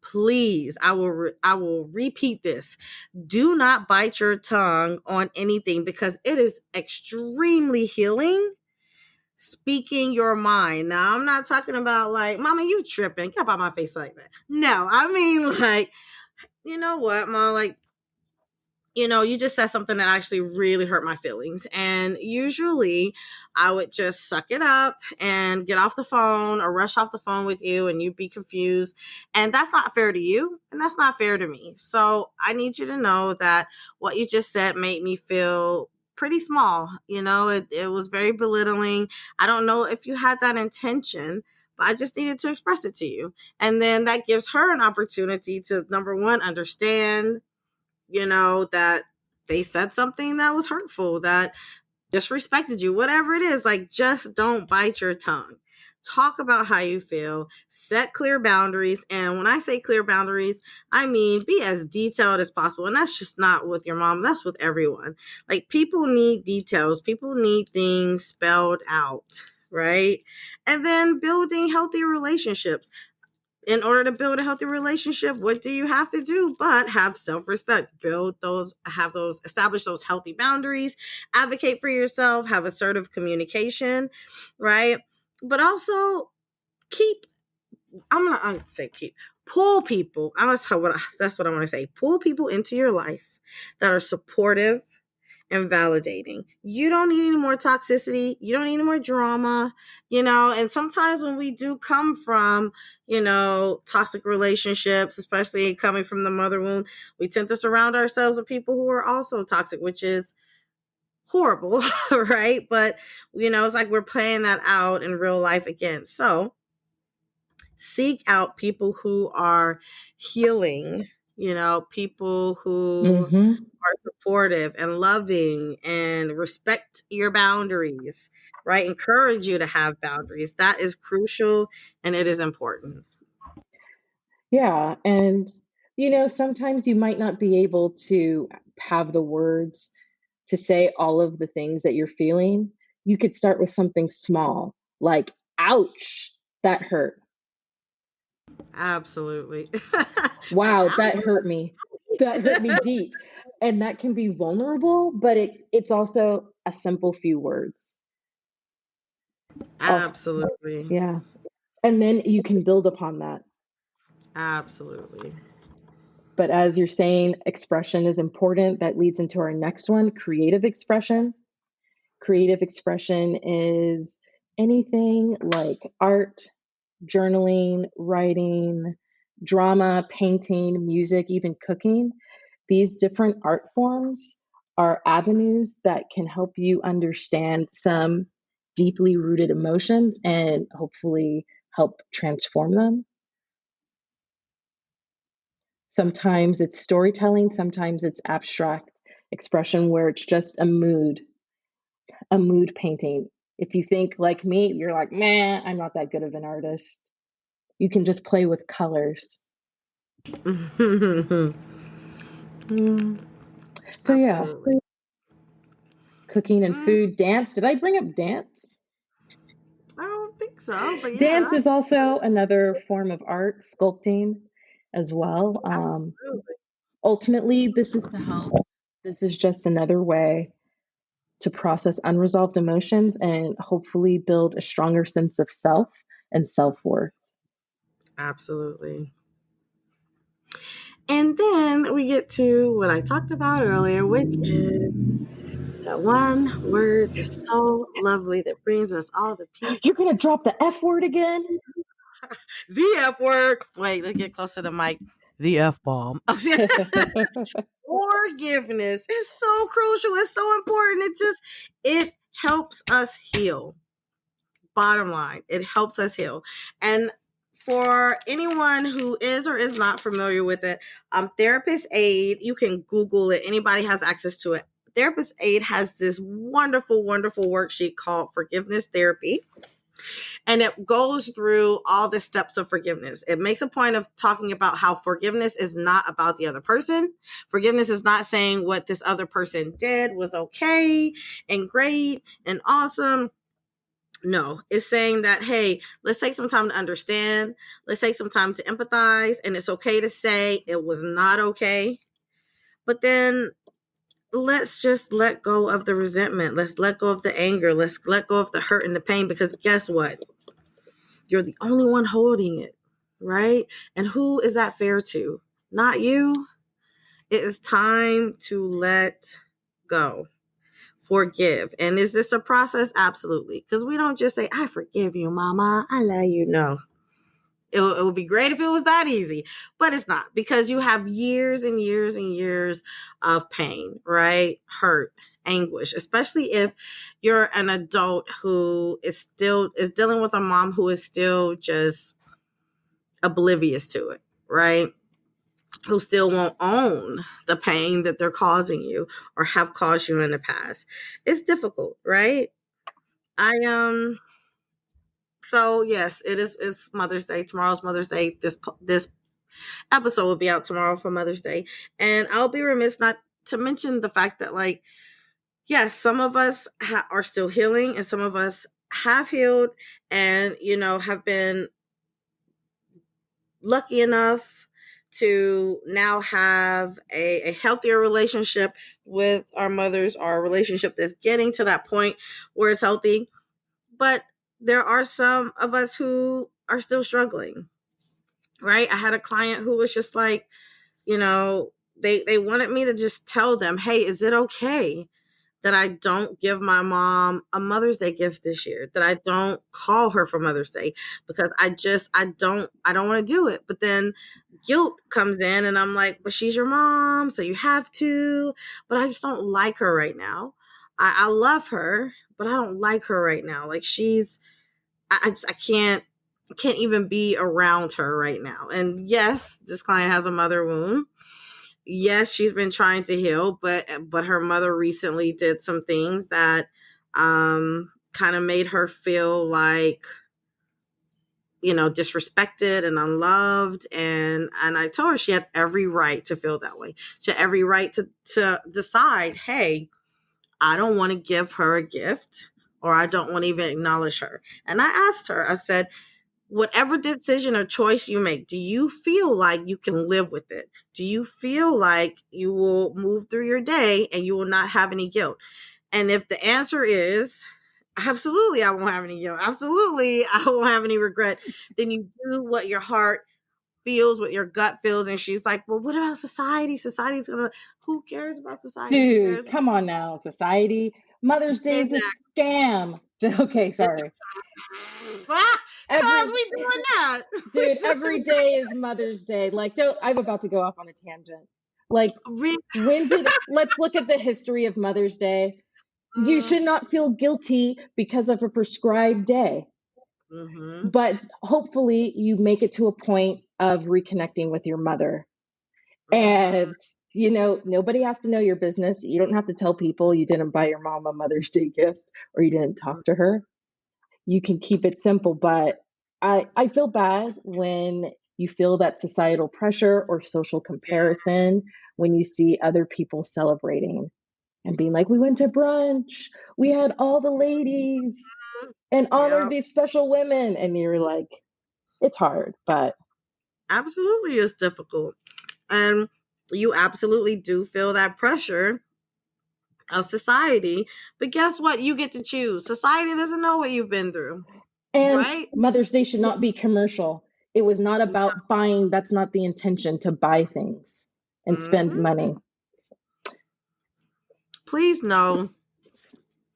B: Please, I will repeat this. Do not bite your tongue on anything, because it is extremely healing speaking your mind. Now, I'm not talking about like, Mama, you tripping. Get up out my face like that. No, I mean like, you know what, Mom, like, you just said something that actually really hurt my feelings. And usually I would just suck it up and get off the phone or rush off the phone with you, and you'd be confused. And that's not fair to you. And that's not fair to me. So I need you to know that what you just said made me feel pretty small. It was very belittling. I don't know if you had that intention, but I just needed to express it to you. And then that gives her an opportunity to, number one, understand, that they said something that was hurtful, that disrespected you, whatever it is. Like, just don't bite your tongue. Talk about how you feel, set clear boundaries. And when I say clear boundaries, I mean be as detailed as possible. And that's just not with your mom, that's with everyone. Like, people need details, people need things spelled out, right? And then building healthy relationships. In order to build a healthy relationship, what do you have to do but have self-respect? Establish those healthy boundaries, advocate for yourself, have assertive communication, right? But also keep, I'm gonna say keep, pull people. That's what I want to say. Pull people into your life that are supportive and validating. You don't need any more toxicity. You don't need any more drama, and sometimes when we do come from, toxic relationships, especially coming from the mother wound, we tend to surround ourselves with people who are also toxic, which is horrible, right? But, it's like we're playing that out in real life again. So seek out people who are healing, people who
A: Mm-hmm.
B: are supportive and loving and respect your boundaries, right? Encourage you to have boundaries. That is crucial and it is important.
A: Yeah. And, sometimes you might not be able to have the words to say all of the things that you're feeling. You could start with something small, like, ouch, that hurt.
B: Absolutely. Like,
A: Wow, that hurt me. That hurt me deep. And that can be vulnerable, but it's also a simple few words. Oh,
B: absolutely.
A: yeah. And then you can build upon that.
B: Absolutely.
A: But as you're saying, expression is important. That leads into our next one, creative expression. Creative expression is anything like art, journaling, writing, drama, painting, music, even cooking. These different art forms are avenues that can help you understand some deeply rooted emotions and hopefully help transform them. Sometimes it's storytelling, sometimes it's abstract expression where it's just a mood painting. If you think like me, you're like, man, I'm not that good of an artist. You can just play with colors. So, yeah,
B: Absolutely.
A: cooking and food, dance. Did I bring up dance?
B: I don't think so, but yeah.
A: Dance is also another form of art, sculpting as well.
B: Absolutely.
A: Ultimately, this is to help. This is just another way to process unresolved emotions and hopefully build a stronger sense of self and self worth.
B: Absolutely. And then we get to what I talked about earlier, which is that one word that's so lovely that brings us all the peace.
A: You're going to drop the F word again?
B: The F word. Wait, let's get close to the mic. The F bomb. Forgiveness is so crucial. It's so important. It helps us heal. Bottom line, it helps us heal. And for anyone who is or is not familiar with it, Therapist Aid, you can Google it. Anybody has access to it. Therapist Aid has this wonderful, wonderful worksheet called Forgiveness Therapy. And it goes through all the steps of forgiveness. It makes a point of talking about how forgiveness is not about the other person. Forgiveness is not saying what this other person did was okay and great and awesome. No, it's saying that, hey, let's take some time to understand. Let's take some time to empathize. And it's okay to say it was not okay. But then let's just let go of the resentment. Let's let go of the anger. Let's let go of the hurt and the pain, because guess what? You're the only one holding it, right? And who is that fair to? Not you. It is time to let go. Forgive. And is this a process? Absolutely. Because we don't just say, I forgive you, mama, I love you. No. It would be great if it was that easy, but it's not, because you have years and years and years of pain, right? Hurt anguish, especially if you're an adult who is dealing with a mom who is still just oblivious to it, right? Who still won't own the pain that they're causing you or have caused you in the past. It's difficult, right? I So yes, it's Mother's Day. Tomorrow's Mother's Day. This episode will be out tomorrow for Mother's Day. And I'll be remiss not to mention the fact that, like, yes, some of us are still healing, and some of us have healed and, have been lucky enough to now have a healthier relationship with our mothers, or a relationship that's getting to that point where it's healthy. But there are some of us who are still struggling, right? I had a client who was just like, they wanted me to just tell them, hey, is it okay that I don't give my mom a Mother's Day gift this year, that I don't call her for Mother's Day, because I don't want to do it. But then guilt comes in and I'm like, but she's your mom, so you have to, but I just don't like her right now. I love her, but I don't like her right now. Like, I can't even be around her right now. And yes, this client has a mother wound. Yes, she's been trying to heal, but her mother recently did some things that kind of made her feel like, disrespected and unloved. And I told her she had every right to feel that way. She had every right to decide, hey, I don't want to give her a gift, or I don't want to even acknowledge her. And I asked her, I said, whatever decision or choice you make, do you feel like you can live with it? Do you feel like you will move through your day and you will not have any guilt? And if the answer is absolutely, I won't have any guilt, absolutely, I won't have any regret, then you do what your heart feels, what your gut feels. And she's like, well, what about society? Society's gonna, who cares about society? Who cares?
A: Dude, come on now, society. Mother's Day is a
B: Exactly.
A: scam. Okay, sorry.
B: Cause we doing that.
A: Dude, every day is Mother's Day. Like, I'm about to go off on a tangent. Like, let's look at the history of Mother's Day. You should not feel guilty because of a prescribed day.
B: Mm-hmm.
A: But hopefully you make it to a point of reconnecting with your mother. And, nobody has to know your business. You don't have to tell people you didn't buy your mom a Mother's Day gift or you didn't talk to her. You can keep it simple. But I feel bad when you feel that societal pressure or social comparison, when you see other people celebrating and being like, we went to brunch, we had all the ladies and honored these special women. And you're like, it's hard, but.
B: Absolutely, it's difficult. And you absolutely do feel that pressure of society. But guess what? You get to choose. Society doesn't know what you've been through.
A: And
B: Right?
A: Mother's Day should not be commercial. It was not about buying. That's not the intention, to buy things and spend money.
B: Please know,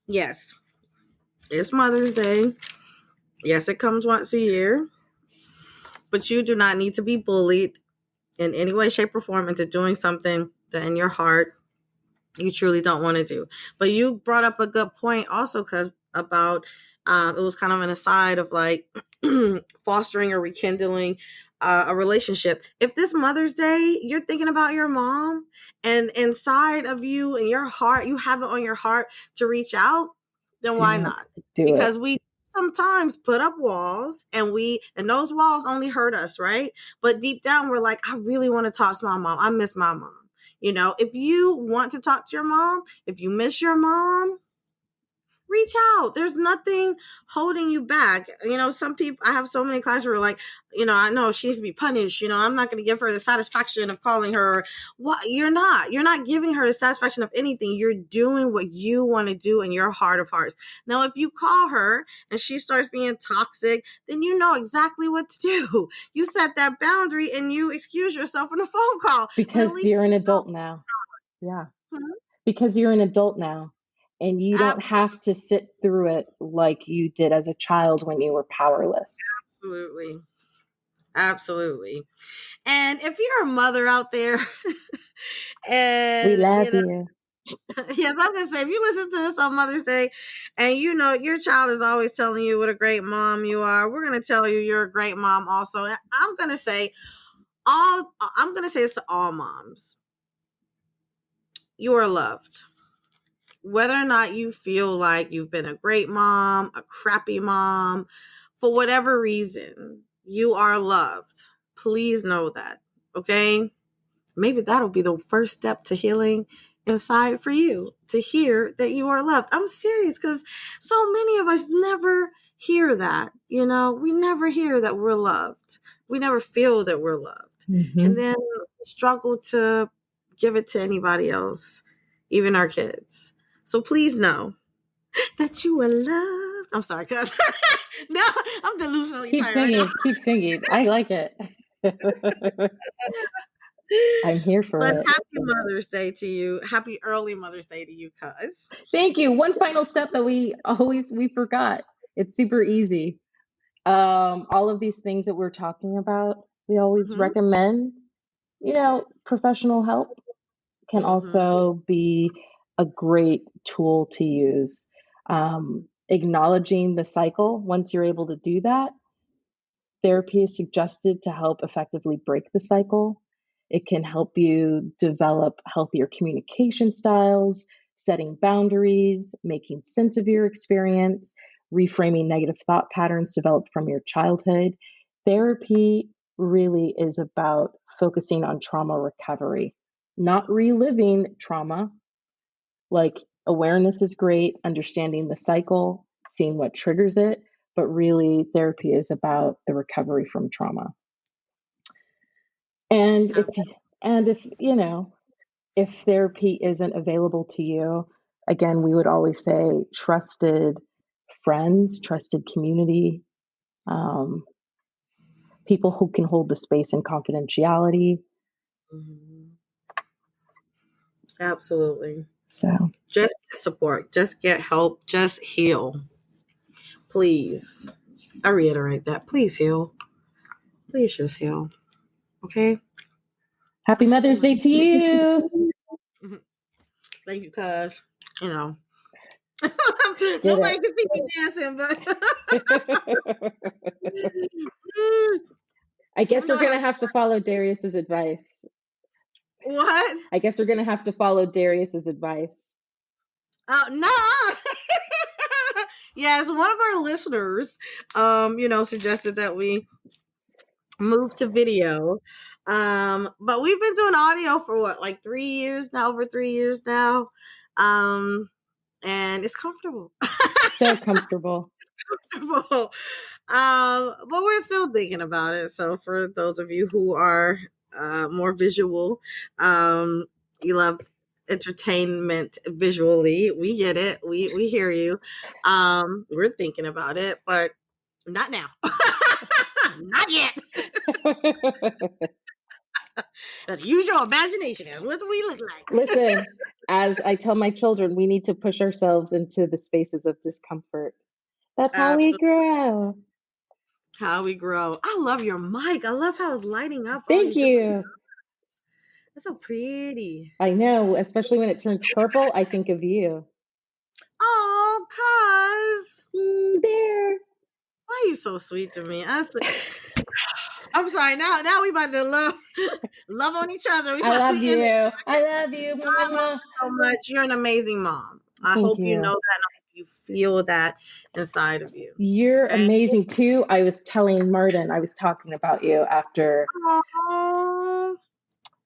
B: yes, it's Mother's Day. Yes, it comes once a year. But you do not need to be bullied in any way, shape, or form into doing something that in your heart you truly don't want to do. But you brought up a good point also, because about it was kind of an aside of like fostering or rekindling a relationship. If this Mother's Day you're thinking about your mom, and inside of you and your heart you have it on your heart to reach out, then why not? Because we sometimes put up walls, and those walls only hurt us, right? But deep down we're like, I really want to talk to my mom. I miss my mom. If you want to talk to your mom, if you miss your mom, reach out. There's nothing holding you back. Some people, I have so many clients who are like, I know she needs to be punished. I'm not going to give her the satisfaction of calling her. What? You're not giving her the satisfaction of anything. You're doing what you want to do in your heart of hearts. Now, if you call her and she starts being toxic, then you know exactly what to do. You set that boundary and you excuse yourself in a phone call.
A: Because you're an adult now. Yeah. Because you're an adult now. And you don't have to sit through it like you did as a child when you were powerless.
B: Absolutely. And if you're a mother out there, and
A: we love you.
B: Yes, I was gonna say, if you listen to this on Mother's Day and you know your child is always telling you what a great mom you are, we're gonna tell you you're a great mom also. And I'm gonna say this to all moms. You are loved. Whether or not you feel like you've been a great mom, a crappy mom, for whatever reason, you are loved. Please know that. Okay? Maybe that'll be the first step to healing inside for you, to hear that you are loved. I'm serious, because so many of us never hear that. We never hear that we're loved. We never feel that we're loved. And then struggle to give it to anybody else, even our kids. So please know that you are loved. I'm sorry, cuz now I'm delusionally
A: Keep
B: tired
A: singing.
B: right now.
A: Keep singing. I like it. I'm here for
B: But
A: it.
B: happy Mother's Day to you. Happy early Mother's Day to you, cuz.
A: Thank you. One final step that we forgot. It's super easy. All of these things that we're talking about, we always
B: Mm-hmm.
A: recommend, professional help can
B: Mm-hmm.
A: also be a great tool to use. Acknowledging the cycle, once you're able to do that, therapy is suggested to help effectively break the cycle. It can help you develop healthier communication styles, setting boundaries, making sense of your experience, reframing negative thought patterns developed from your childhood. Therapy really is about focusing on trauma recovery, not reliving trauma. Like, awareness is great, understanding the cycle, seeing what triggers it, but really therapy is about the recovery from trauma. And if therapy isn't available to you, again, we would always say trusted friends, trusted community, people who can hold the space and confidentiality.
B: Mm-hmm. Absolutely.
A: So
B: Just get support. Just get help. Just heal. Please. I reiterate that. Please heal. Please just heal. Okay?
A: happy Mother's Day to you.
B: Thank you, cuz. Nobody
A: Get it.
B: can see me dancing, but
A: I guess we're
B: I
A: going to
B: like
A: have to follow Darius's advice.
B: what?
A: I guess we're going to have to follow Darius's advice.
B: No. Yes, one of our listeners, suggested that we move to video. But we've been doing audio for what, like 3 years now, over 3 years now. And it's comfortable.
A: So comfortable.
B: But we're still thinking about it. So for those of you who are more visual, you love entertainment visually, we get it. We hear you. We're thinking about it, but not now. Not yet. Use your imagination. What do we look like?
A: Listen, as I tell my children, we need to push ourselves into the spaces of discomfort. That's how we
B: Absolutely.
A: grow.
B: How we grow. I love your mic. I love how it's lighting up all
A: Thank
B: these different.
A: you.
B: It's so pretty.
A: I know, especially when it turns purple, I think of you.
B: Oh, cuz.
A: There.
B: Why are you so sweet to me? I'm sorry. Now we about to love on each other.
A: I love you. I love you.
B: I love you so much. You're an amazing mom. I
A: Thank
B: hope you
A: you.
B: know that. And I hope you feel that inside of you.
A: You're
B: Okay?
A: amazing too. I was telling Martin, I was talking about you after.
B: Oh.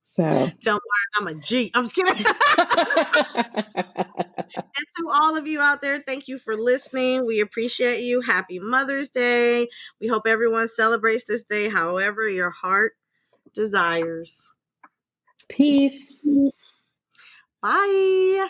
A: So.
B: Tell Martin I'm a G. I'm just kidding. And to all of you out there, thank you for listening. We appreciate you. Happy Mother's Day. We hope everyone celebrates this day however your heart desires.
A: Peace.
B: Bye.